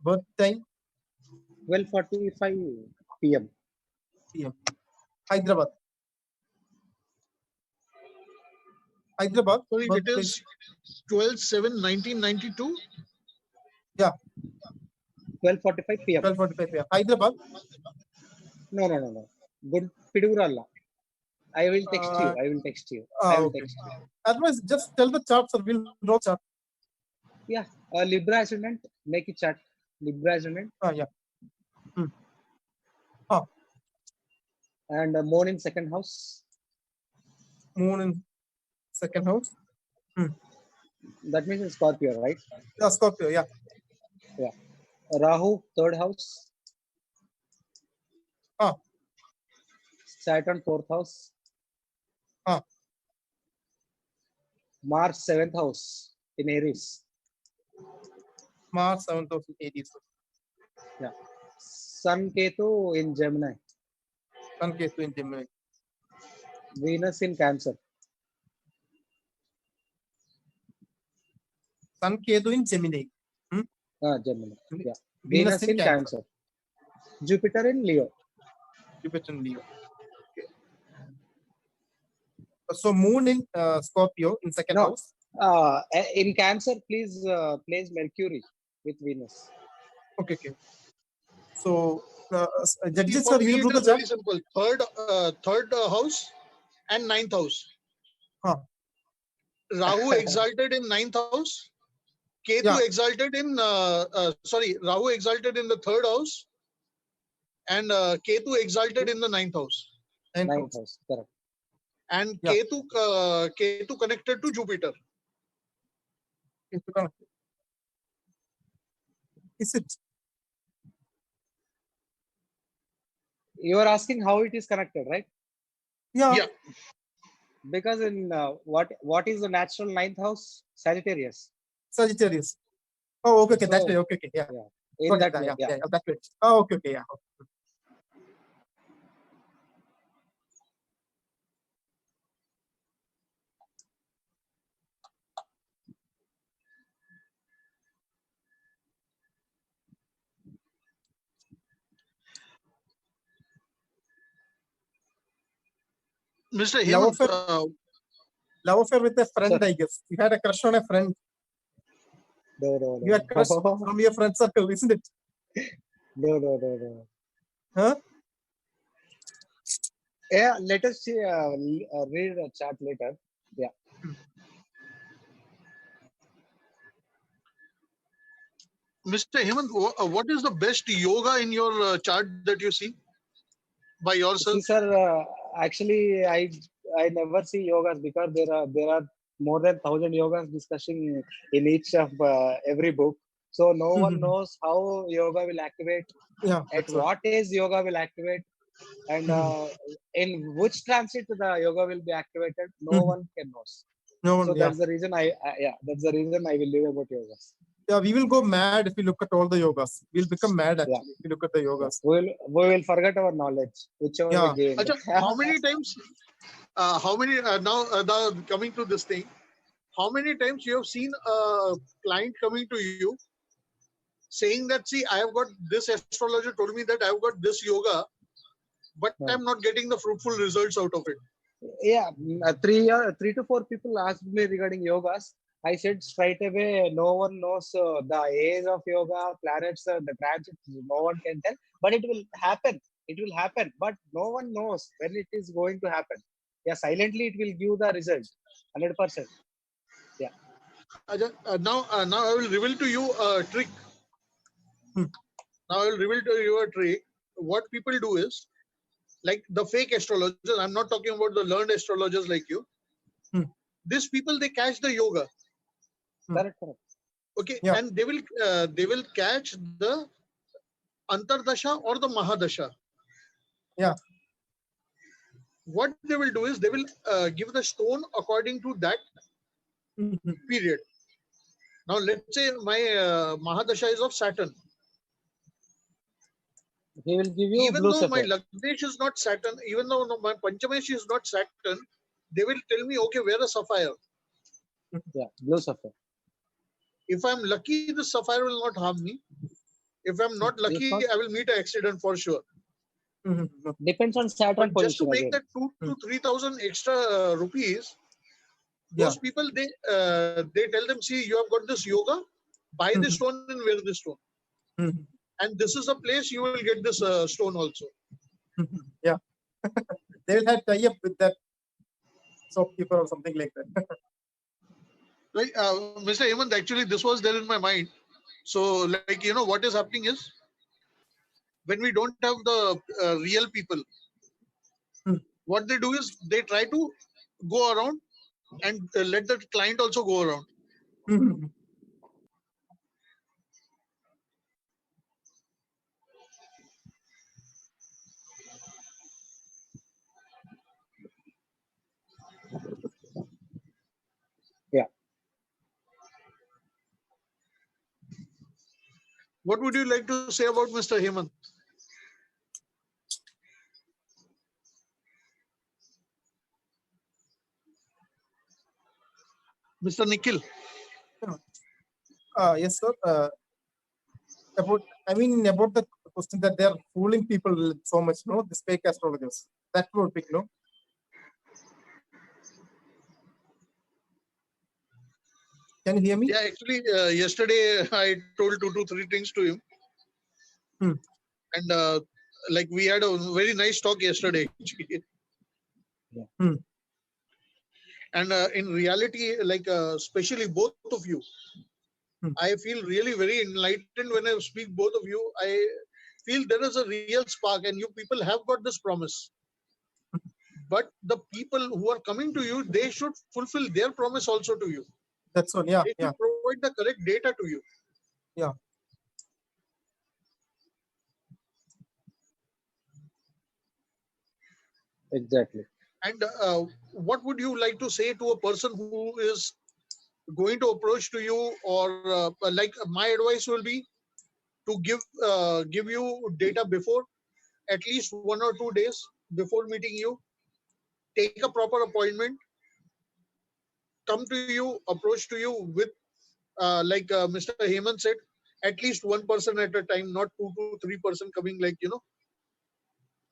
Birth time 12:45 p.m. PM. Hyderabad. Sorry, it is 12/7/1992. Yeah. 12:45 p.m. 12:45 PM. Hyderabad. No. Good Piduralla. I will text you. I will text you. Okay. Otherwise, just tell the chart, sir. We'll draw chart. Yeah. Libra ascendant. Make it chart. Libra ascendant. Yeah. And moon in 2nd house. Moon in 2nd house. That means it's Scorpio, right? Yeah, Scorpio. Yeah. Rahu 3rd house. Saturn 4th house. Mars 7th house in Aries. Mars 7th house in Aries. Yeah. Sun Ketu in Gemini. Sun Ketu in Gemini. Venus in Cancer. Sun Ketu in Gemini. Gemini. Yeah. Venus in Cancer. Jupiter in Leo. Jupiter in Leo. Okay. So moon in Scorpio in 2nd house. In Cancer, please place Mercury with Venus. Okay. So judges, For sir, me, you do it the is chart. very simple. Third house and 9th house. Rahu exalted in 9th house. Ketu exalted in Rahu exalted in the 3rd house, and Ketu exalted in the 9th house. 9th house, correct. and Yeah. Ketu connected to Jupiter. Is it? You are asking how it is connected, right? Yeah. Yeah. Because in what is the natural ninth house? Sagittarius. Sagittarius. Oh, okay, okay. That So, way. Okay, okay. Yeah. In Got it, that way, yeah, yeah. yeah, that way. Oh, okay, okay. Yeah. Mr. Love Hemant, affair, love affair with a friend, Sir. I guess. You had a crush on a friend. No. You had crush from your friend circle, isn't it? No. Huh? Yeah, let us see, read the chat later. Yeah. Mr. Hemant, what is the best yoga in your chart that you see by yourself? See, sir, actually, I never see yogas because there are more than 1,000 yogas discussing in each of every book. So no one knows how yoga will activate, Yeah. at That's right. what age yoga will activate, and in which transit the yoga will be activated. No one can know. No So one, yeah. that's the reason that's the reason I will leave about yogas. Yeah, we will go mad if we look at all the yogas. We'll become mad actually Yeah. if we look at the yogas. We will forget our knowledge, whichever Yeah. we gained. Acha, how many times? Now coming to this thing, how many times you have seen a client coming to you saying that, see, I have got this astrologer told me that I have got this yoga, but I'm not getting the fruitful results out of it. Yeah, 3 to 4 people asked me regarding yogas. I said straight away, no one knows the age of yoga, planets, the transits. No one can tell, but it will happen. It will happen, but no one knows when it is going to happen. Yeah, silently it will give the result, 100%. Yeah. Acha, now I will reveal to you a trick. Hmm. Now I will reveal to you a trick. What people do is, like the fake astrologers, I'm not talking about the learned astrologers like you. These people, they catch the yoga. Correct. Okay, Yeah. and they will catch the Antardasha or the Mahadasha. Yeah. What they will do is they will give the stone according to that period. Now, let's say my Mahadasha is of Saturn. He will give you Even blue though my sapphire. Lagnesh is not Saturn, even though my Panchamesh is not Saturn, they will tell me, okay, wear a sapphire. Yeah, blue sapphire. If I'm lucky, the sapphire will not harm me. If I'm not lucky, not, I will meet an accident for sure. depends on Saturn But just to position make again. that 2,000 to 3,000 extra rupees, those people they tell them, see, you have got this yoga, buy this stone and wear this stone, and this is a place you will get this stone also. Yeah. They will have tie up with that shopkeeper or something like that. Right, Mr. Hemant, actually this was there in my mind. So, like, you know, what is happening is, when we don't have the real people, what they do is they try to go around and let the client also go around. Yeah. What would you like to say about Mr. Hemant? Mr. Nikhil. Yes, sir. About the question that they are fooling people so much, no? This fake astrologers. That would be, no? Can you hear me? Yeah, actually, yesterday I told 2 to 3 things to him. And like we had a very nice talk yesterday. And in reality, like especially both of you, I feel really very enlightened when I speak both of you. I feel there is a real spark, and you people have got this promise. but the people who are coming to you, they should fulfill their promise also to you. That's all. Yeah, They yeah, should provide the correct data to you. yeah. Exactly. And what would you like to say to a person who is going to approach to you, or like my advice will be to give you data before, at least 1 or 2 days before meeting you. Take a proper appointment, come to you, approach to you with like Mr. Hemant said, at least one person at a time, not 2 to 3 person coming, like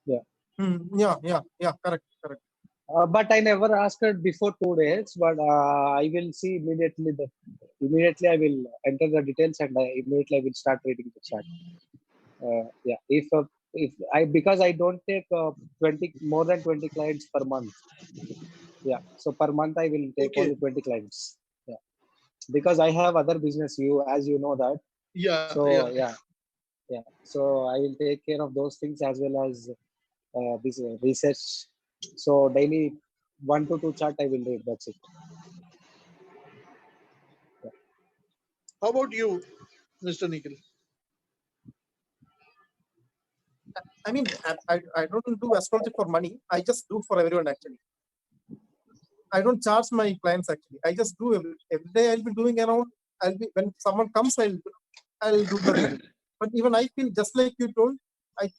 Yeah, yeah, yeah. Correct, correct. But I never asked her before 2 days. But I will see immediately. Immediately I will enter the details and immediately I will start reading the chat. Yeah, if I, because I don't take 20 more than 20 clients per month. Yeah, so per month I will take Okay. only 20 clients. Yeah, because I have other business. As you know that. Yeah, So yeah. yeah. So I will take care of those things as well as this research. So daily 1 to 2 chart I will read. That's it. How about you, Mr. Nikhil? I mean, I don't do astrology for money. I just do for everyone actually. I don't charge my clients actually. I just do every day. I'll be doing around. I'll be when someone comes, I'll do the reading. But even I feel just like you told, I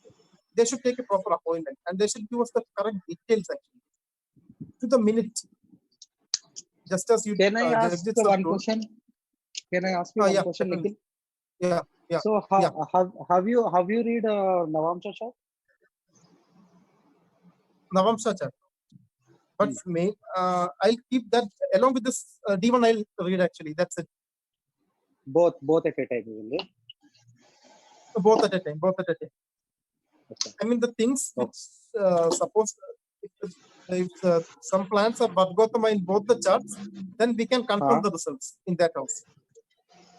they should take a proper appointment and they should give us the correct details actually to the minute. Just as you Can I ask Jagjit sir one told. question? Can I ask you one Yeah, question, definitely. Nikhil? Yeah, yeah. So yeah. have you read Navamsha chart? Navamsha chart. But for me, I'll keep that along with this D1. I'll read actually. That's it. Both at a time, will you? Both at a time. Both at a time. Okay. I mean the things Okay. which suppose if some plants are Vargotama in both the charts, then we can confirm the results in that house.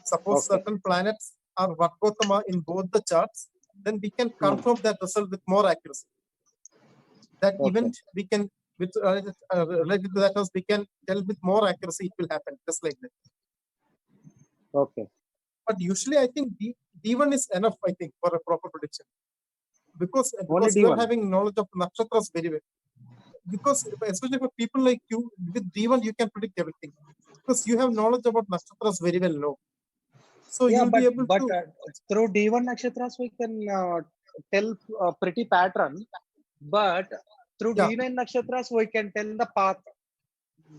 Suppose Okay. certain planets are Vargotama in both the charts, then we can confirm that result with more accuracy. That Okay. event we can with related to that house we can tell with more accuracy it will happen just like that. Okay. But usually I think D1 is enough. I think for a proper prediction because Only you are D1. having knowledge of nakshatras very well. Because especially for people like you, with D1 you can predict everything because you have knowledge about nakshatras very well now. So Yeah, you'll be able but to through D1 nakshatras we can tell a pretty pattern, but through yeah. D9 nakshatras we can tell the path.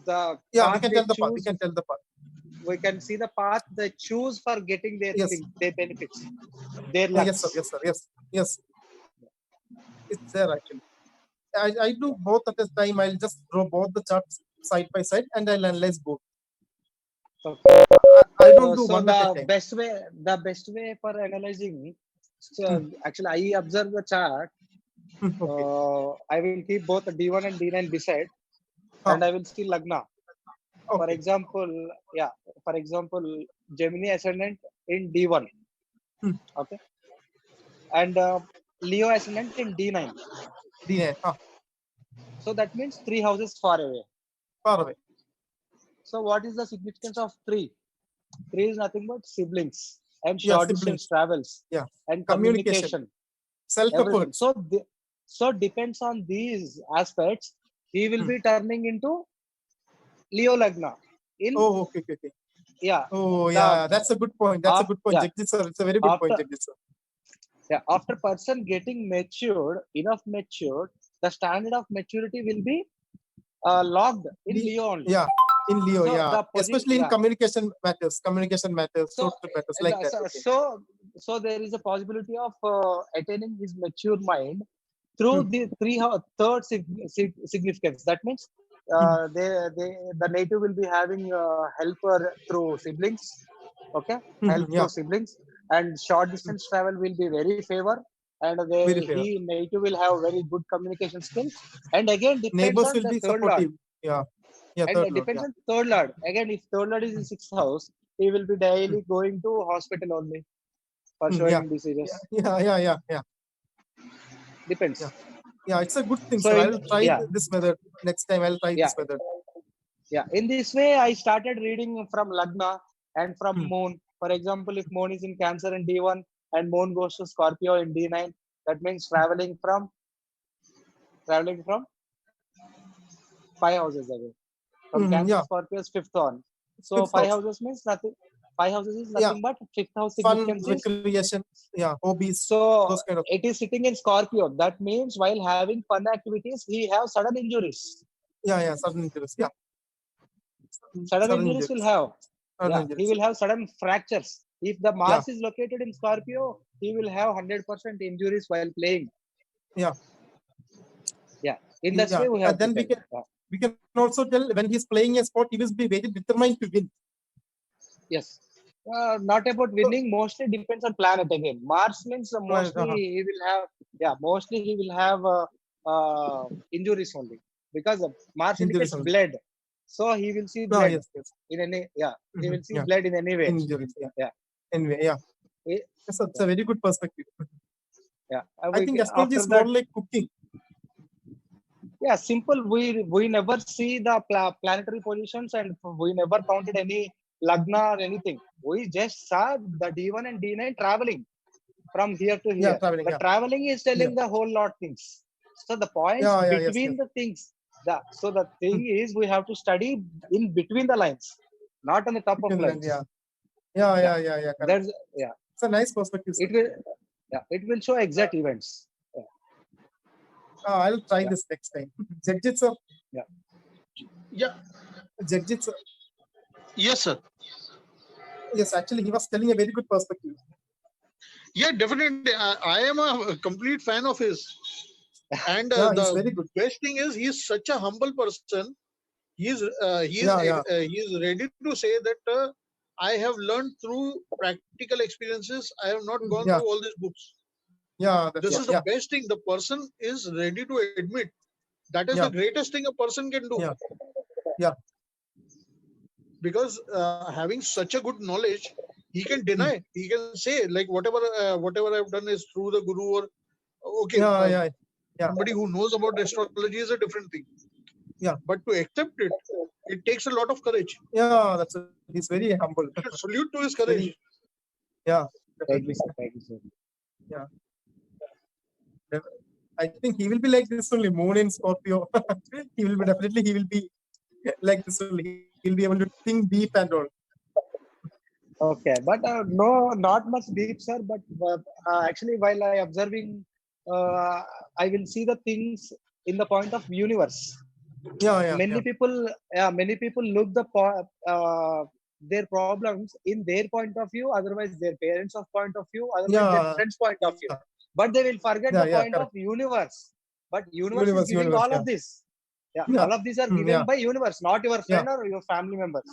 The Yeah, we path can they tell the path. We choose. can tell the path. We can see the path they choose for getting their Yes. thing, their benefits, their Yeah, lucks. yes, sir. Yes, sir. Yes, yes. It's there actually. I do both at a time. I'll just draw both the charts side by side and I'll analyze both. Okay. I don't do So one at a the time. best way for analyzing. So actually, I observe the chart. Okay. I will keep both D1 and D9 beside, and I will see Lagna. For Okay. example, yeah. For example, Gemini ascendant in D1. Okay. And Leo ascendant in D9. D9. So that means 3 houses far away. Far away. So what is the significance of 3? 3 is nothing but siblings and Yeah, short siblings. distance travels. Yeah. And Communication. everything. Self-effort. So depends on these aspects. He will be turning into Leo Lagna. Oh, okay. Yeah. Oh, yeah. That's a good point. That's a good point, yeah. Jagjit sir. It's a very good point, Jagjit sir. Yeah. After person getting matured, the standard of maturity will be locked in Leo only. Yeah, in Leo. So Yeah, especially in communication matters, So, social matters like that. Okay. So there is a possibility of attaining his mature mind through the third significance. That means the native will be having helper through siblings. Okay, help through siblings, and short distance travel will be very favor. And native will have very good communication skills. And again, depends Neighbors on will the be third supportive. lord. Yeah. And third it lord, depends on third lord. Again, if third lord is in 6th house, he will be daily going to hospital only for showing diseases. Yeah. Depends. Yeah. Yeah, it's a good thing, So sir. I in, will try yeah, this method next time. I'll try yeah, this method. yeah. In this way, I started reading from Lagna and from Hmm. Moon. For example, if Moon is in Cancer in D1 and Moon goes to Scorpio in D9, that means traveling from 5 houses away. From Cancer, Yeah, Scorpio is fifth on. So fifth five house. houses means nothing. 5 houses is Yeah, nothing but fifth house fun, significance is. recreation. Yeah, hobbies, So those kind of. it is sitting in Scorpio. That means while having fun activities, he have sudden injuries. Yeah, sudden interest. Yeah, Sudden sudden injuries will injuries. have. Sudden Yeah, he injuries. will have sudden fractures. If the Yeah, Mars is located in Scorpio, he will have 100% injuries while playing. yeah, Yeah, in that yeah. way we And have to then tell. we can also tell when he's playing a sport, he will be very determined to win. Yes. Not about So, winning, mostly depends on planet again. Mars means mostly he will have, yeah, mostly he will have injuries only because Mars injuries indicates only. blood. So he will see No, blood yes, in any, yeah, he will see yeah, blood in any way. injuries. Yeah. Yeah. Anyway, yeah. Eh, So it's a very good perspective. yeah. I think astrology After is more that, like cooking. yeah, simple. We never see the planetary positions and we never counted any lagna or anything. We just saw the D1 and D9 traveling from here to Yeah, here. traveling. The Yeah, traveling is yeah, telling the whole lot things. So the points yes, yes. between the things. So the thing is we have to study in between the lines, not on the top of Finland, lines. yeah, correct. There's yeah. It's a nice perspective, sir. It will show exact events. I'll try Yeah. this next time. Jagjit, sir. Yeah. Jagjit, sir. Yes, sir. Yes, actually, he was telling a very good perspective. Yeah, definitely. I am a complete fan of his. And Yeah, he's the very good. best thing is he's such a humble person. He's Yeah. ready to say that I have learned through practical experiences. I have not gone Yeah, through all these books. yeah, that's This what. is the Yeah, best thing. The person is ready to admit that is yeah, the greatest thing a person can do. yeah, yeah, Because having such a good knowledge, he can deny. He can say like whatever I've done is through the guru or okay. yeah. Somebody who knows about astrology is a different thing. Yeah. But to accept it, it takes a lot of courage. Yeah, that's it. He's very humble. You should salute to his Very, courage. yeah, Thank definitely. you, sir. Thank you, sir. Yeah. I think he will be like this only. Moon in Scorpio. He will be like this only. He'll be able to think deep and all. Okay, but no, not much deep, sir. But actually, while I observing, I will see the things in the point of universe. Yeah. Many people look their problems in their point of view, otherwise their parents' of point of view, otherwise their Yeah. friends' point of view. But they will forget the point correct. of universe. But universe is giving Universe, all yeah. of this. Yeah, Yeah. all of these are given Yeah. by universe, not your friend or your family members.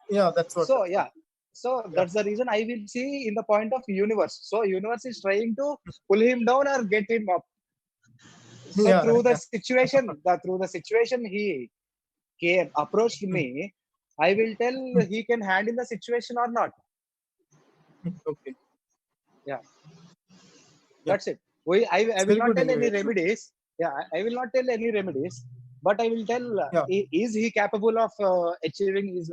Yeah, that's what. So yeah, so that's the reason I will see in the point of universe. So universe is trying to pull him down or get him up. So Yeah, through the situation he approached me, I will tell he can handle the situation or not. Okay. Yeah. That's it. I will very not good tell any anyway. remedies. Yeah, I will not tell any remedies, but I will tell Yeah. is he capable of achieving his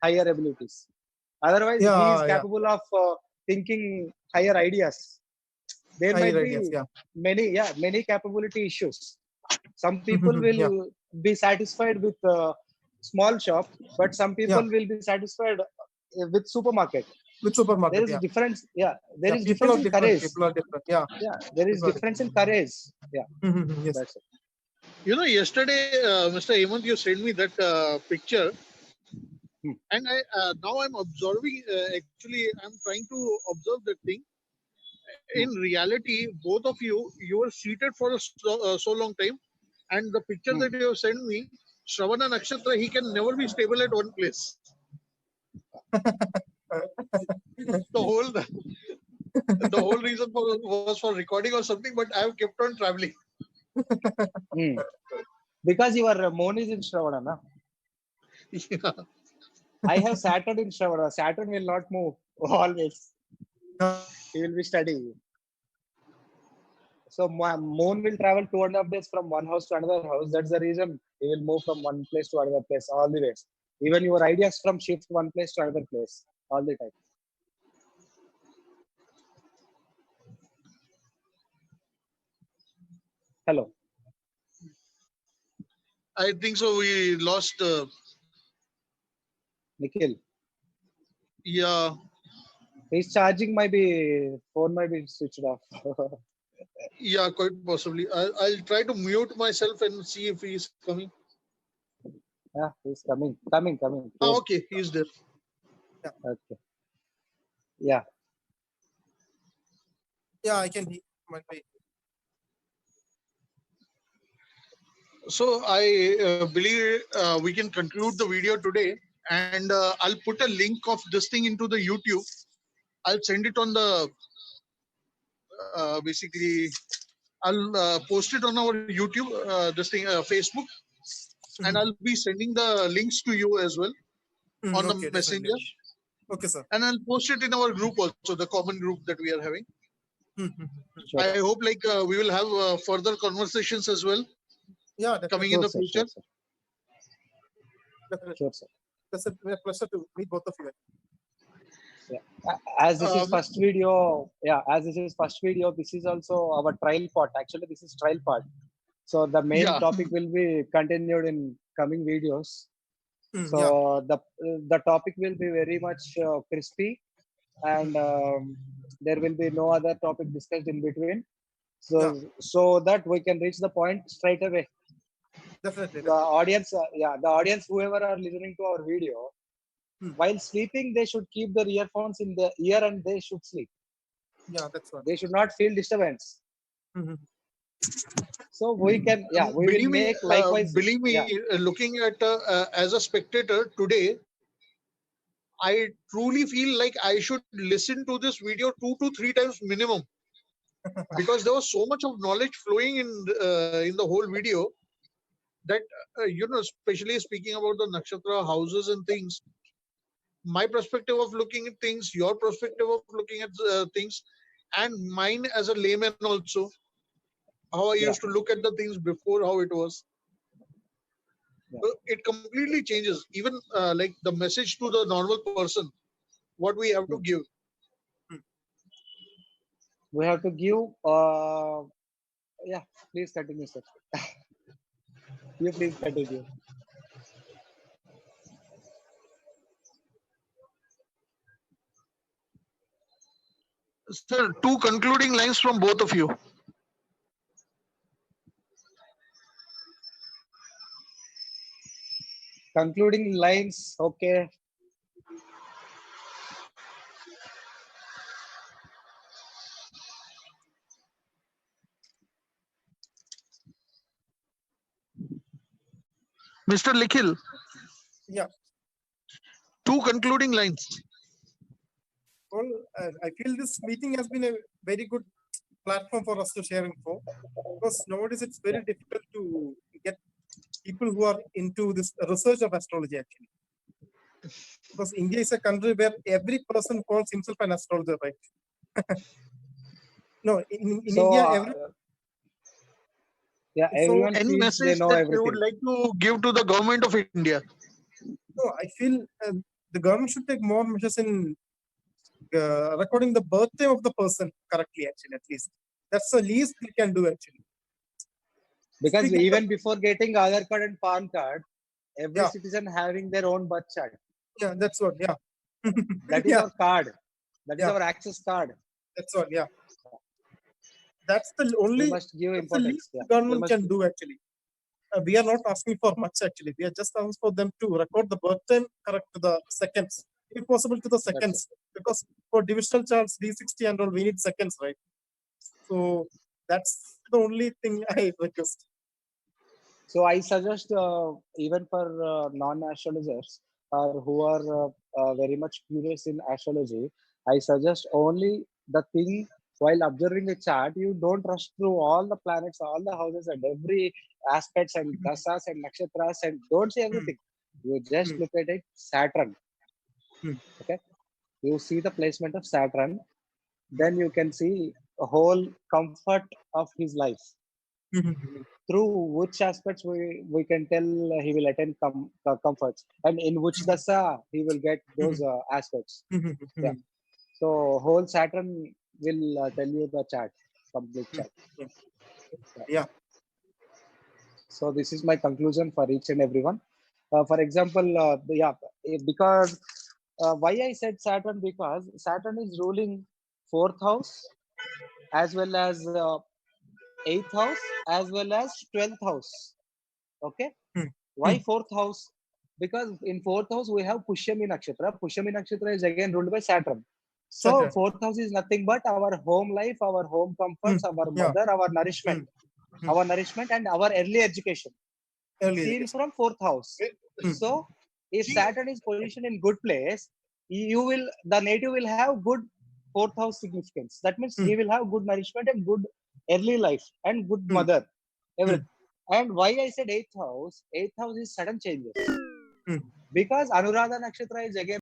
higher abilities? Otherwise, he is Yeah. capable of thinking higher ideas. There might Higher be ideas, many capability issues. Some people will Yeah. be satisfied with small shop, but some people will be satisfied with supermarket. With supermarket, There is yeah. difference. Yeah, there is People difference are in different. courage. People are different. Yeah. Yeah, there is People are difference in courage. Yeah, Yes. that's it. You know, yesterday, Mr. Hemant, you sent me that picture, and now I'm observing. Actually, I'm trying to observe that thing. In reality, both of you were seated for so long time, and the picture that you have sent me, Shravana Nakshatra, he can never be stable at one place. The whole reason was for recording or something, but I have kept on traveling. Because your moon is in Shravana, na? Yeah. I have Saturn in Shravana. Saturn will not move always. He will be steady. So moon will travel 2.5 days from one house to another house. That's the reason it will move from one place to another place all the ways. Even your ideas from shift one place to another place all the time. Hello. I think so. We lost. Nikhil. Yeah. His charging might be, phone might be switched off. Yeah, quite possibly. I'll try to mute myself and see if he's coming. Yeah, he's coming. Coming. Oh, okay, he's there. Okay. Yeah. Yeah, I can hear. Might be. So I believe we can conclude the video today, and I'll put a link of this thing into the YouTube. I'll send it on the basically. I'll post it on our YouTube, this thing, Facebook, and I'll be sending the links to you as well on the Okay, messenger. definitely. Okay, sir. And I'll post it in our group also, the common group that we are having. Sure. I hope like we will have further conversations as well Yeah, definitely. coming in the future. Definitely. Sure, sir. It's a pleasure to meet both of you. As this is first video, this is also our trial part. Actually, this is trial part. So the main topic will be continued in coming videos. So the topic will be very much crispy, and there will be no other topic discussed in between. So that we can reach the point straight away. Definitely. The audience, the audience, whoever are listening to our video, while sleeping, they should keep their earphones in the ear and they should sleep. Yeah, that's right. They should not feel disturbance. So we can, we will make likewise. Believe me, looking at as a spectator today, I truly feel like I should listen to this video 2 to 3 times minimum, because there was so much of knowledge flowing in the whole video that especially speaking about the nakshatra houses and things. My perspective of looking at things, your perspective of looking at things, and mine as a layman also, how I used to look at the things before, how it was. It completely changes. Even like the message to the normal person, what we have to give. We have to give. Please continue, sir. You please continue. Sir, 2 concluding lines from both of you. Concluding lines, okay. Mr. Nikhil. Yeah. 2 concluding lines. Well, I feel this meeting has been a very good platform for us to share info, because nowadays it's very difficult to get people who are into this research of astrology actually. Because India is a country where every person calls himself an astrologer, right? No, in India, everyone any feels message they know that everything. you would like to give to the government of India? No, I feel the government should take more measures in recording the birthday of the person correctly, actually, at least. That's the least we can do, actually. Because Speaking even before getting Aadhaar card and PAN card, every citizen having their own birth chart. Yeah, that's what, That is our card. That is our access card. That's what, That's the only must give that's the importance. least the government can do, actually. We are not asking for much, actually. We are just asking for them to record the birth time correct to the seconds, if possible to the seconds. Because for divisional charts, D60 and all, we need seconds, right? So that's the only thing I request. So I suggest even for non-astrologers who are very much curious in astrology, I suggest only the thing while observing a chart, you don't rush through all the planets, all the houses and every aspects and dasas and nakshatras and don't see everything. You just look at it, Saturn. Okay. You see the placement of Saturn, then you can see, whole comfort of his life. Mhm. Through which aspects we can tell he will attain comforts, and in which dasa he will get those aspects. Yeah. So whole Saturn will tell you the chart, complete chart. Yeah. So this is my conclusion for each and everyone. For example, because why I said Saturn, because Saturn is ruling 4th house as well as 8th house as well as 12th house. Okay. Hmm. Why Hmm. 4th house? Because in 4th house we have Pushyami Nakshatra. Pushyami Nakshatra is again ruled by Saturn. So Saturn. 4th house is nothing but our home life, our home comforts, our Yeah. mother, our nourishment, our nourishment, and our early education. Early Seen education. from 4th house. Hmm. So if Saturn is positioned in good place, the native will have good 4th house significance. That means he will have good nourishment and good early life and good mother, everything. And why I said 8th house? 8th house is sudden changes. Because Anuradha Nakshatra is again